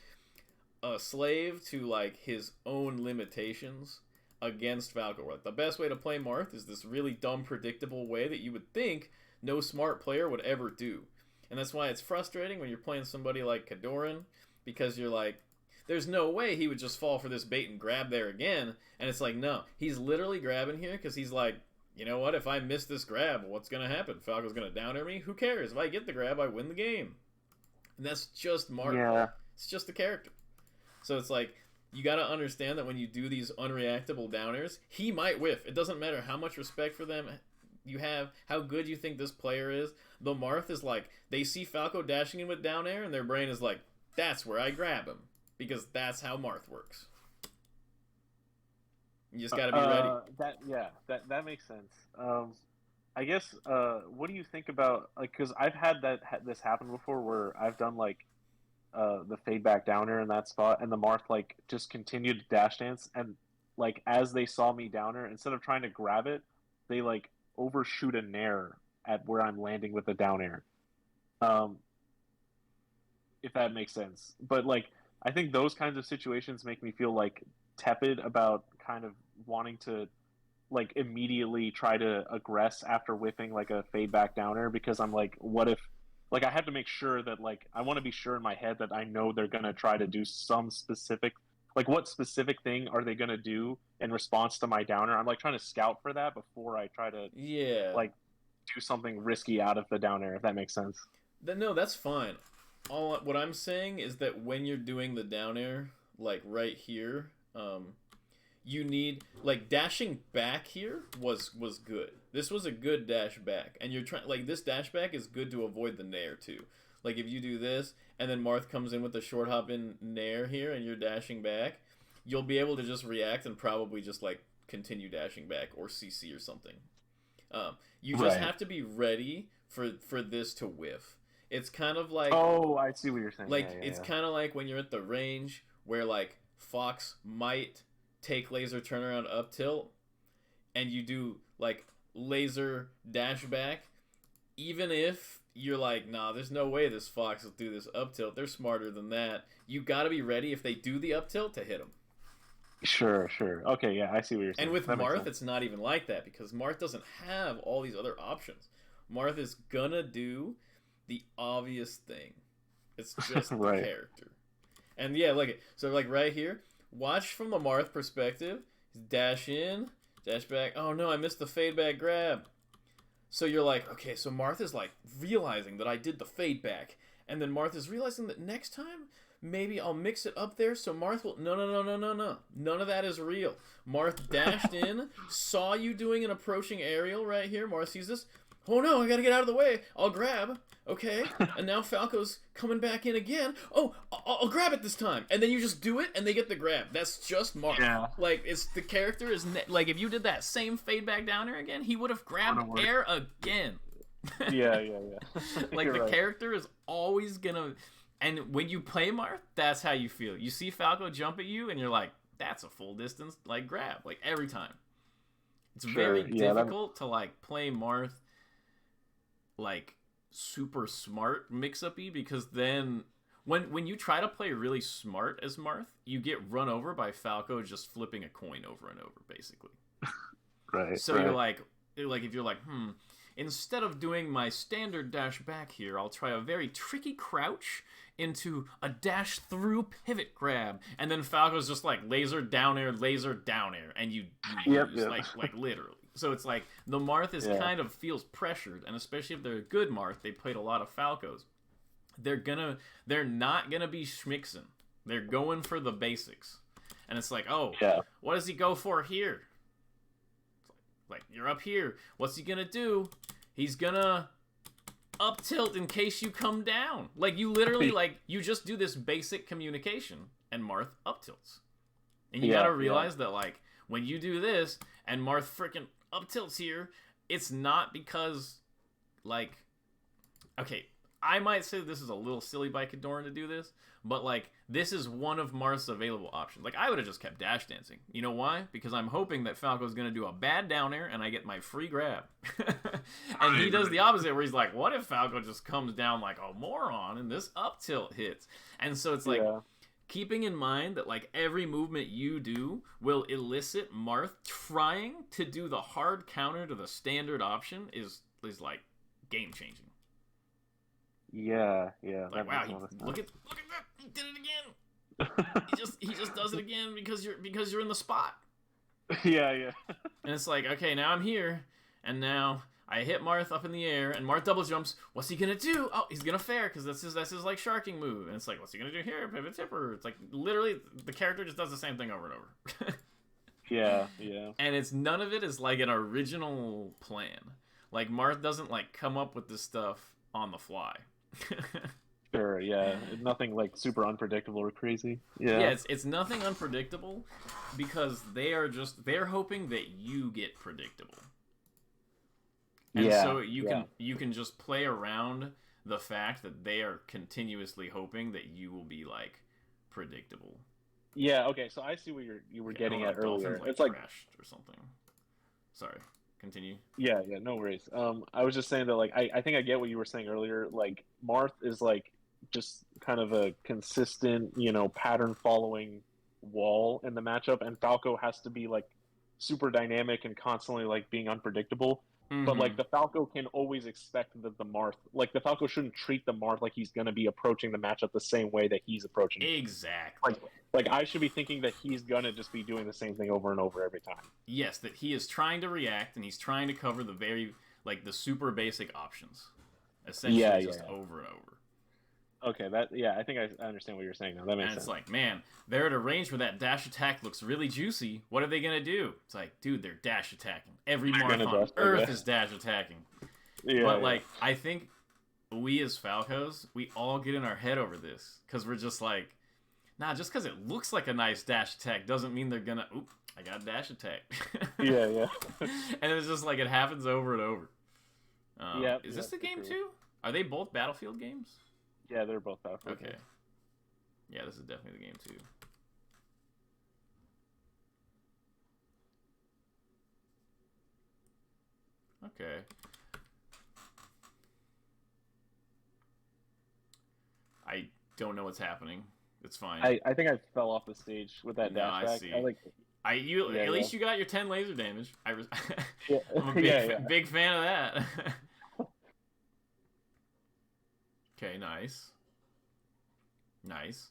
a slave to like his own limitations against Falco. Like, the best way to play Marth is this really dumb, predictable way that you would think no smart player would ever do. And that's why it's frustrating when you're playing somebody like Kadoran, because you're like, there's no way he would just fall for this bait and grab there again. And it's like, no, he's literally grabbing here because he's like, you know what? If I miss this grab, what's going to happen? Falco's going to down air me? Who cares? If I get the grab, I win the game. And that's just Marth. Yeah. It's just the character. So it's like, you got to understand that when you do these unreactable downers, he might whiff. It doesn't matter how much respect for them you have, how good you think this player is. The Marth is like, they see Falco dashing in with down air, and their brain is like, that's where I grab him. Because that's how Marth works. You just got to be ready. That makes sense. I guess what do you think about like because I've had this happen before where I've done like the fade back downer in that spot and the Marth like just continued to dash dance and like as they saw me downer instead of trying to grab it they like overshoot a nair at where I'm landing with the down air. Um, if that makes sense. But like I think those kinds of situations make me feel like tepid about kind of wanting to like immediately try to aggress after whipping like a fade back downer because I'm like, what if like I have to make sure that like I want to be sure in my head that I know they're gonna try to do some specific like what specific thing are they gonna do in response to my downer? I'm like trying to scout for that before I try to Yeah. like do something risky out of the downer, if that makes sense. No, that's fine. All what I'm saying is that when you're doing the down air, like right here, you need like dashing back here was good. This was a good dash back, and you're trying like this dash back is good to avoid the nair too. Like if you do this, and then Marth comes in with the short hop in nair here, and you're dashing back, you'll be able to just react and probably just like continue dashing back or CC or something. You just Right. have to be ready for this to whiff. It's kind of Oh, I see what you're saying. like Yeah, yeah, it's yeah. kind of like when you're at the range where like Fox might take laser turnaround up tilt and you do like laser dash back, even if you're like, nah, there's no way this Fox will do this up tilt. They're smarter than that. You got to be ready if they do the up tilt to hit them. Sure, sure. Okay, yeah, I see what you're And saying. with That makes Marth, sense. it's not even like that because Marth doesn't have all these other options. Marth is gonna do the obvious thing. It's just the Right. character. And yeah, like so like right here, watch from the Marth perspective. Dash in, dash back. Oh no, I missed the fade back grab. So you're like, okay, so Marth is like realizing that I did the fade back. And then Marth is realizing that next time, maybe I'll mix it up there so Marth will. No, no, no, no, no, no. None of that is real. Marth dashed in, saw you doing an approaching aerial right here. Marth sees this. Oh no, I gotta get out of the way. I'll grab. Okay. And now Falco's coming back in again. Oh, I'll grab it this time. And then you just do it and they get the grab. That's just Marth. Yeah. Like, it's the character is. Like, if you did that same fade back down air again, he would have grabbed air again. Yeah, yeah, yeah. Like, You're the right. character is always gonna. And when you play Marth, that's how you feel. You see Falco jump at you, and you're like, that's a full distance, like, grab. Like, every time. It's very Sure. Yeah, that difficult to, like, play Marth, like, super smart mix-up-y, because then when you try to play really smart as Marth, you get run over by Falco just flipping a coin over and over, basically. right, So right. you're like if you're like, instead of doing my standard dash back here, I'll try a very tricky crouch into a dash through pivot grab, and then Falco's just like laser down air, and you Yep, lose yep. like literally. So it's like the Marth is Yeah. kind of feels pressured, and especially if they're a good Marth, they played a lot of Falcos. They're not gonna be schmixing. They're going for the basics, and it's like, oh, Yeah. what does he go for here? Like, you're up here. What's he gonna do? He's gonna up tilt in case you come down. Like, you literally, like, you just do this basic communication, and Marth up tilts. And you Yeah, gotta realize that, like, when you do this, and Marth freaking up tilts here, it's not because, like, okay, I might say this is a little silly by Kadoran to do this, but, like, this is one of Marth's available options. Like, I would have just kept dash dancing. You know why? Because I'm hoping that Falco's going to do a bad down air and I get my free grab. And he does the opposite, where he's like, what if Falco just comes down like a moron and this up tilt hits? And so it's like, Yeah. keeping in mind that, like, every movement you do will elicit Marth trying to do the hard counter to the standard option is like, game-changing. Yeah, yeah. Like, That wow, makes a lot of look at that, he did it again. he just does it again because you're in the spot. yeah, yeah. And it's like, okay, now I'm here, and now I hit Marth up in the air, and Marth double jumps. What's he gonna do? Oh, he's gonna fair because that's his like sharking move. And it's like, what's he gonna do here? Pivot tipper. It's like literally the character just does the same thing over and over. Yeah, yeah. And it's none of it is like an original plan. Like, Marth doesn't like come up with this stuff on the fly. Sure, yeah. Nothing like super unpredictable or crazy. Yeah, Yeah. it's nothing unpredictable because they're hoping that you get predictable. And Yeah, so you yeah. can just play around the fact that they are continuously hoping that you will be like predictable. Yeah, okay, so I see what you were Okay, getting hold at on, earlier. Dolphins, It's like crashed or something. Sorry, continue. yeah, yeah, no worries. I was just saying that like I think I get what you were saying earlier. Like Marth is like just kind of a consistent, pattern following wall in the matchup, and Falco has to be like super dynamic and constantly like being unpredictable. But Mm-hmm. like the Falco can always expect that the Marth, like the Falco shouldn't treat the Marth like he's gonna be approaching the matchup the same way that he's approaching it. Exactly. Like I should be thinking that he's gonna just be doing the same thing over and over every time. Yes, that he is trying to react and he's trying to cover the very like the super basic options, essentially Yeah, just yeah. over and over. Okay, I think I understand what you're saying now. That And makes it's sense. like, man, they're at a range where that dash attack looks really juicy. What are they gonna do? It's like, dude, they're dash attacking. Every They're Marth gonna on dash, Earth okay. is dash attacking. Yeah, But yeah. like, I think we as Falcos, we all get in our head over this because we're just like, Nah, just because it looks like a nice dash attack doesn't mean they're gonna. Oop, I got a dash attack. Yeah, yeah. And it's just like it happens over and over. Yep, Is this yep, the for game sure. too? Are they both Battlefield games? Yeah, they're both Battlefield Okay. games. Yeah, this is definitely the game too. Okay. I don't know what's happening. It's fine. I think I fell off the stage with that No, dash I back. I see. like. You Yeah, at yeah, least you got your 10 laser damage. yeah, I'm a yeah, yeah. big fan of that. Okay, nice. Nice.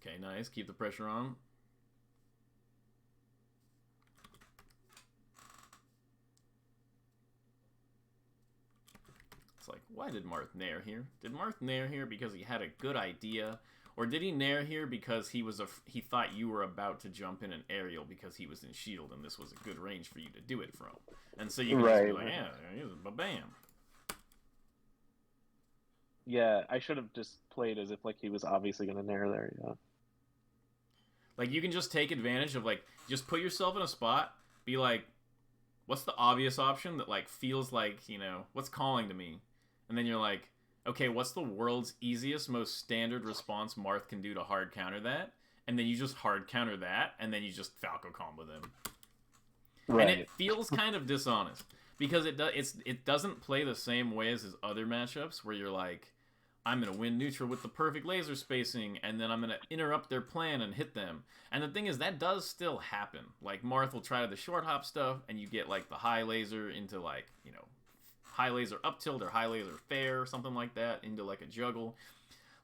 Okay, nice. Keep the pressure on. It's like, why did Marth nair here? Did Marth nair here because he had a good idea? Or did he nair here because he thought you were about to jump in an aerial because he was in shield and this was a good range for you to do it from? And so you can just be Right. like, yeah, ba-bam. Yeah, I should have just played as if like he was obviously gonna nair there. Yeah. Like, you can just take advantage of, like, just put yourself in a spot, be like, what's the obvious option that, like, feels like, what's calling to me? And then you're like, okay, what's the world's easiest, most standard response Marth can do to hard counter that? And then you just hard counter that, and then you just Falco combo them. Right. And it feels kind of dishonest because it doesn't play the same way as his other matchups where you're like, I'm going to win neutral with the perfect laser spacing, and then I'm going to interrupt their plan and hit them. And the thing is, that does still happen. Like, Marth will try the short hop stuff, and you get, like, the high laser into, like, high laser up tilt or high laser fair or something like that into, like, a juggle.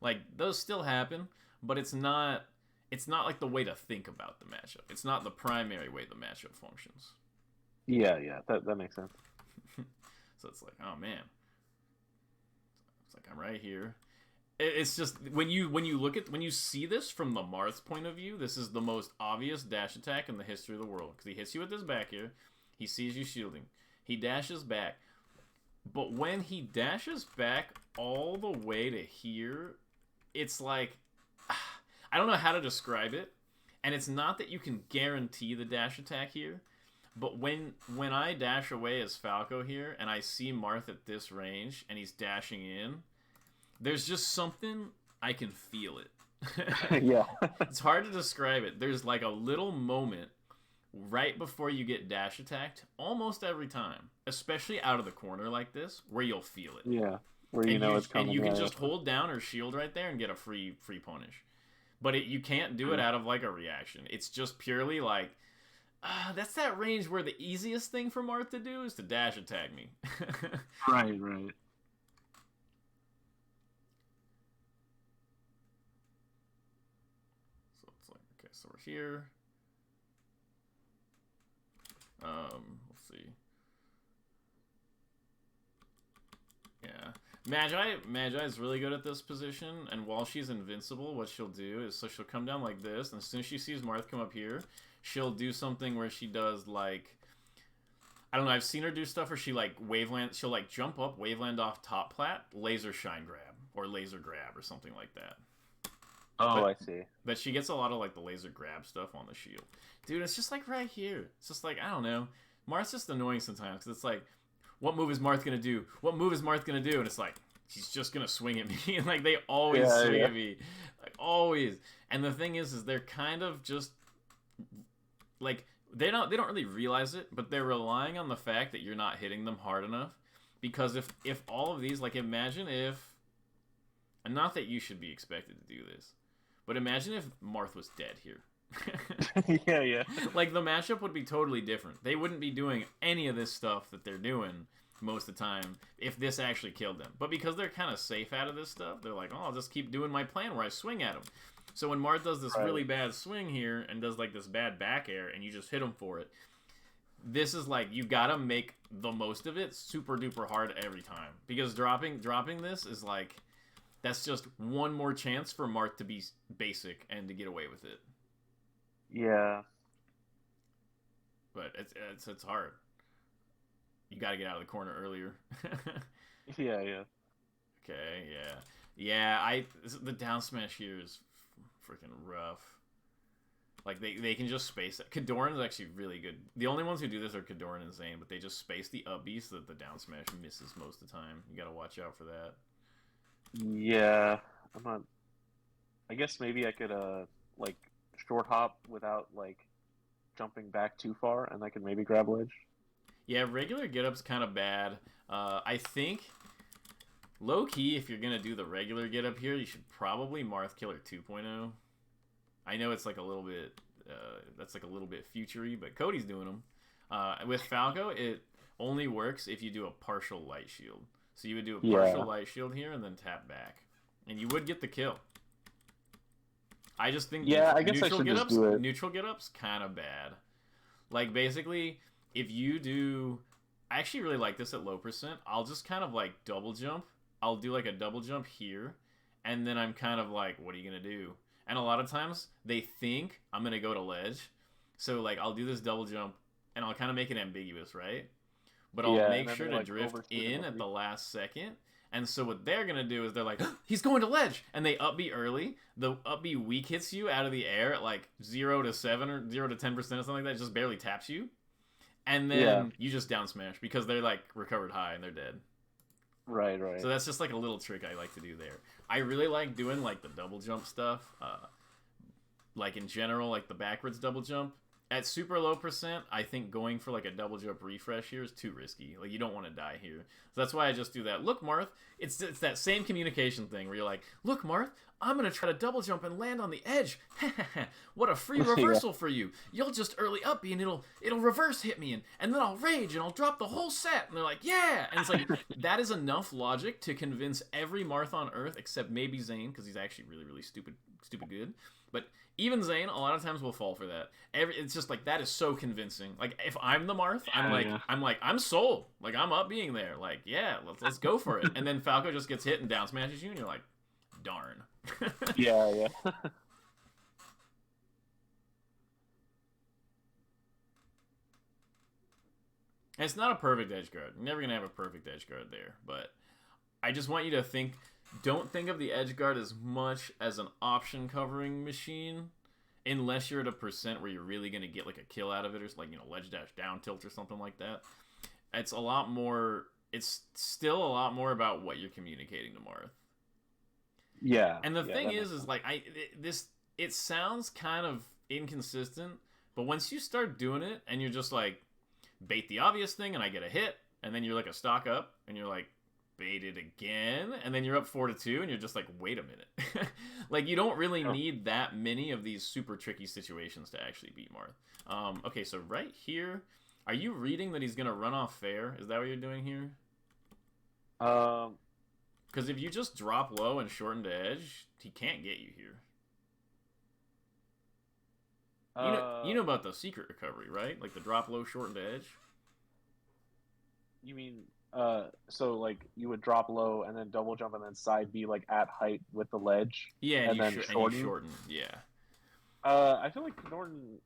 Like, those still happen, but it's not like the way to think about the matchup. It's not the primary way the matchup functions. Yeah, yeah. That makes sense. So it's like, oh, man. It's like, I'm right here. It's just when you see this from the Marth's point of view, this is the most obvious dash attack in the history of the world because he hits you with his back here, he sees you shielding, he dashes back, but when he dashes back all the way to here, it's like I don't know how to describe it, and it's not that you can guarantee the dash attack here, but when I dash away as Falco here and I see Marth at this range and he's dashing in. There's just something, I can feel it. Yeah. It's hard to describe it. There's like a little moment right before you get dash attacked, almost every time, especially out of the corner like this, where you'll feel it. Yeah. Where you know it's coming. And you can just hold down or shield right there and get a free punish. But you can't do it out of like a reaction. It's just purely like, that's that range where the easiest thing for Marth to do is to dash attack me. Right, right. So we're here. Let's see. Yeah. Magi is really good at this position, and while she's invincible, what she'll do is, so she'll come down like this, and as soon as she sees Marth come up here, she'll do something where she does, like, I don't know, I've seen her do stuff where she, like, she'll, like, jump up, waveland off top plat, laser shine grab, or laser grab, or something like that. Oh, But I see. But she gets a lot of, like, the laser grab stuff on the shield. Dude, it's just, like, right here. It's just, like, I don't know. Marth's just annoying sometimes, because it's, like, what move is Marth going to do? What move is Marth going to do? And it's, like, she's just going to swing at me. And, like, they always swing at me. Like, always. And the thing is they're kind of just, like, they don't really realize it, but they're relying on the fact that you're not hitting them hard enough. Because if all of these, like, imagine if, and not that you should be expected to do this, but imagine if Marth was dead here. Yeah, yeah. Like, the matchup would be totally different. They wouldn't be doing any of this stuff that they're doing most of the time if this actually killed them. But because they're kind of safe out of this stuff, they're like, oh, I'll just keep doing my plan where I swing at them. So when Marth does this really bad swing here and does, like, this bad back air and you just hit him for it, this is like, you gotta make the most of it super duper hard every time. Because dropping this is like, that's just one more chance for Marth to be basic and to get away with it. Yeah. But it's hard. You got to get out of the corner earlier. Yeah, yeah. Okay, yeah. Yeah, the down smash here is freaking rough. Like they can just space it. Kadoran is actually really good. The only ones who do this are Kadoran and Zane, but they just space the up B so that the down smash misses most of the time. You gotta watch out for that. Yeah, I'm not. I guess maybe I could like short hop without like jumping back too far, and I could maybe grab ledge. Yeah, regular get up's kind of bad. I think low key, if you're gonna do the regular get up here, you should probably Marth Killer 2.0. I know it's like a little bit that's like a little bit futury, but Cody's doing them. With Falco, it only works if you do a partial light shield. So you would do a partial light shield here and then tap back, and you would get the kill. I just think I guess I should just do it. Neutral get ups kind of bad. Like basically, if you do, I actually really like this at low percent. I'll just kind of like double jump. I'll do like a double jump here, and then I'm kind of like, what are you gonna do? And a lot of times they think I'm gonna go to ledge, so like I'll do this double jump, and I'll kind of make it ambiguous, right? But I'll make sure to drift in at the last second. And so what they're going to do is they're like, he's going to ledge. And they up B early. The up B weak hits you out of the air at like 0 to 7 or 0 to 10% or something like that. It just barely taps you. And then you just down smash because they're like recovered high and they're dead. Right. So that's just like a little trick I like to do there. I really like doing like the double jump stuff. Like in general, like the backwards double jump. At super low percent, I think going for like a double jump refresh here is too risky. Like you don't want to die here. So that's why I just do that. Look, Marth, it's that same communication thing where you're like, look, Marth, I'm going to try to double jump and land on the edge. What a free reversal for you. You'll just early up me and it'll reverse hit me and then I'll rage and I'll drop the whole set. And they're like, yeah. And it's like, that is enough logic to convince every Marth on Earth except maybe Zane because he's actually really, really stupid good. But even Zane, a lot of times will fall for that. It's just like that is so convincing. Like if I'm the Marth, I'm sold. Like I'm up being there. Like yeah, let's go for it. And then Falco just gets hit and down smashes you, and you're like, darn. Yeah. And it's not a perfect edge guard. You're never gonna have a perfect edge guard there, but I just want you to think. Don't think of the edge guard as much as an option covering machine, unless you're at a percent where you're really going to get like a kill out of it, or like ledge dash down tilt or something like that. It's a lot more. It's still a lot more about what you're communicating to Marth. Yeah. And the thing is like it sounds kind of inconsistent, but once you start doing it and you're just like bait the obvious thing and I get a hit, and then you're like a stock up and you're like. Bait it again, and then you're up 4-2, and you're just like, wait a minute. Like, you don't really need that many of these super tricky situations to actually beat Marth. Okay, so right here, are you reading that he's going to run off fair? Is that what you're doing here? Because if you just drop low and shorten to edge, he can't get you here. You know about the secret recovery, right? Like the drop low, shorten to edge? You mean... so like you would drop low and then double jump and then side B like at height with the ledge. Yeah, and then shorten. Yeah. I feel like Kadoran.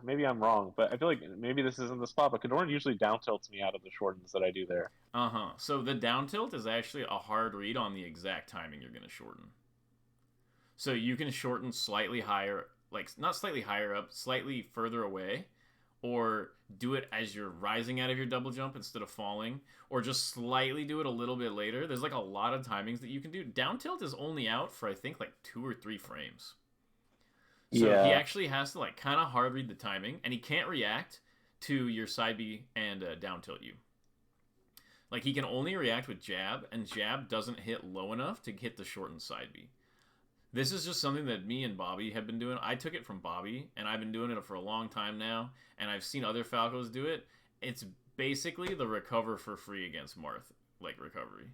Maybe I'm wrong, but I feel like maybe this isn't the spot. But Kadoran usually down tilts me out of the shortens that I do there. So the down tilt is actually a hard read on the exact timing you're going to shorten. So you can shorten slightly higher, like not slightly higher up, slightly further away. Or do it as you're rising out of your double jump instead of falling. Or just slightly do it a little bit later. There's like a lot of timings that you can do. Down tilt is only out for I think like 2 or 3 frames. So he actually has to like kind of hard read the timing. And he can't react to your side B and down tilt you. Like he can only react with jab. And jab doesn't hit low enough to hit the shortened side B. This is just something that me and Bobby have been doing. I took it from Bobby, and I've been doing it for a long time now, and I've seen other Falcos do it. It's basically the recover for free against Marth, like recovery.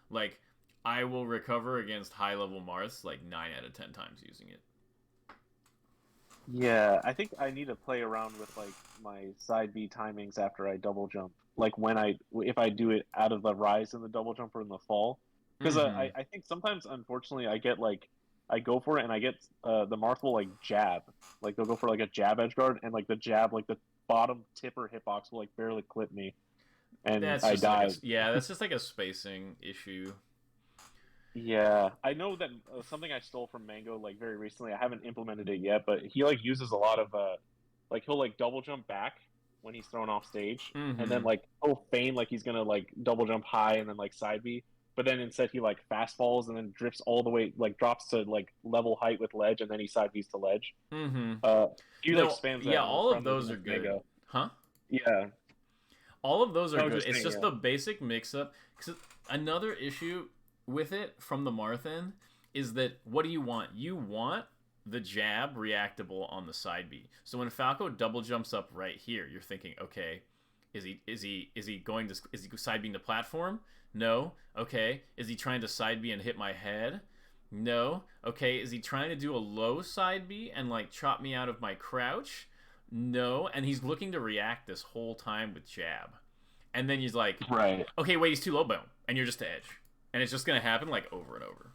Like, I will recover against high-level Marths like 9 out of 10 times using it. Yeah, I think I need to play around with like my side B timings after I double jump. Like if I do it out of the rise in the double jump or in the fall. Because I think sometimes, unfortunately, I go for it and I get the Marth will like jab, like they'll go for like a jab edge guard and like the jab, like the bottom tipper hitbox will like barely clip me, and I die. That's just like a spacing issue. Yeah, I know that something I stole from Mango like very recently. I haven't implemented it yet, but he like uses a lot of like he'll like double jump back when he's thrown off stage, and then Mm-hmm. like he'll feign like he's gonna like double jump high and then like side B, but then instead he like fast falls and then drifts all the way like drops to like level height with ledge and then he side B's to ledge. Mm-hmm. Uh, he like No, spams yeah, that all of friendlies those are against good. Mango. Huh? Yeah, All of those are I was good. just It's saying, just yeah. the basic mix-up. 'Cause another issue with it from the Marth end is that what do you want? You want the jab reactable on the side B. So when Falco double jumps up right here, you're thinking, okay, is he going to is he side being the platform? No. Okay. Is he trying to side B and hit my head? No. Okay. Is he trying to do a low side B and like chop me out of my crouch? No. And he's looking to react this whole time with jab. And then he's like, Right. okay, wait, he's too low, boom, and you're just to edge, and it's just gonna happen like over and over.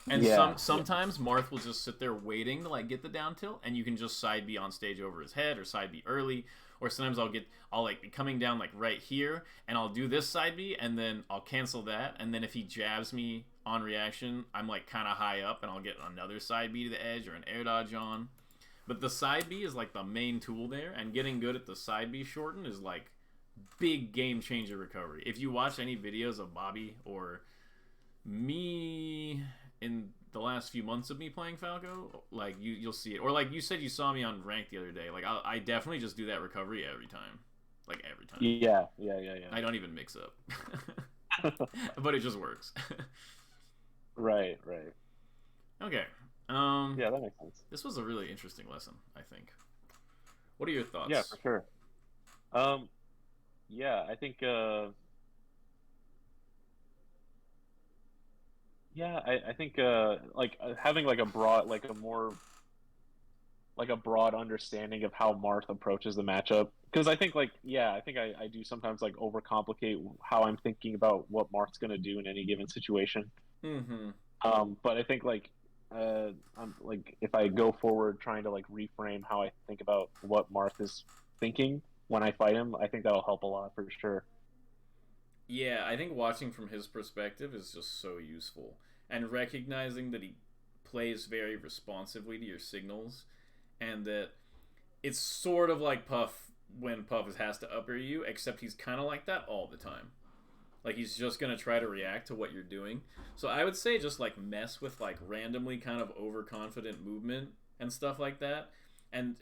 And Yeah. Yeah. sometimes Marth will just sit there waiting to like get the down tilt, and you can just side B on stage over his head or side B early. Or sometimes I'll like be coming down like right here, and I'll do this side B, and then I'll cancel that, and then if he jabs me on reaction, I'm like kind of high up, and I'll get another side B to the edge or an air dodge on. But the side B is like the main tool there, and getting good at the side B shorten is like big game changer recovery. If you watch any videos of Bobby or me in the last few months of me playing Falco, like you'll see it. Or like you said, you saw me on rank the other day. Like I definitely just do that recovery every time, like every time. Yeah. Yeah. Yeah. I don't even mix up, but it just works. Right. Right. Okay. Yeah, that makes sense. This was a really interesting lesson, I think. What are your Yeah, thoughts? for sure. Um, yeah, I think yeah, I think like having like a broad like a more like a broad understanding of how Marth approaches the matchup because I think like yeah, I think I do sometimes like overcomplicate how I'm thinking about what Marth's going to do in any given situation. Mm-hmm. But I think like I'm like if I go forward trying to like reframe how I think about what Marth is thinking when I fight him, I think that'll help a lot for sure. Yeah, I think watching from his perspective is just so useful. And recognizing that he plays very responsively to your signals, and that it's sort of like Puff when Puff has to upper you, except he's kind of like that all the time. Like he's just gonna try to react to what you're doing. So I would say just like mess with like randomly kind of overconfident movement and stuff like that, and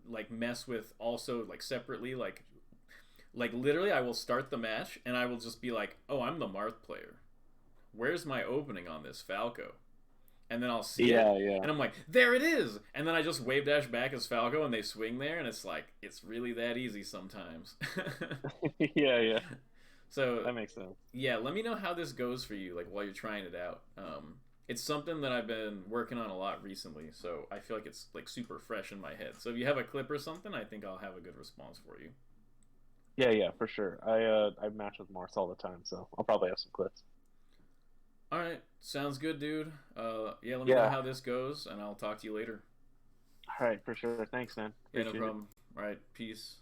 like mess with also like separately like literally I will start the match and I will just be like, oh, I'm the Marth player. Where's my opening on this Falco? And then I'll see it Yeah, yeah. and I'm like, there it is. And then I just wave dash back as Falco and they swing there and it's like it's really that easy sometimes. Yeah, yeah. So That makes sense. yeah, let me know how this goes for you, like while you're trying it out. It's something that I've been working on a lot recently, so I feel like it's like super fresh in my head. So if you have a clip or something, I think I'll have a good response for you. Yeah, yeah, for sure. I match with Mars all the time, so I'll probably have some clips. All right, sounds good, dude. Yeah, let me know Yeah. how this goes, and I'll talk to you later. All right, for sure. Thanks, man. Yeah, no Appreciate it. problem. All right, peace.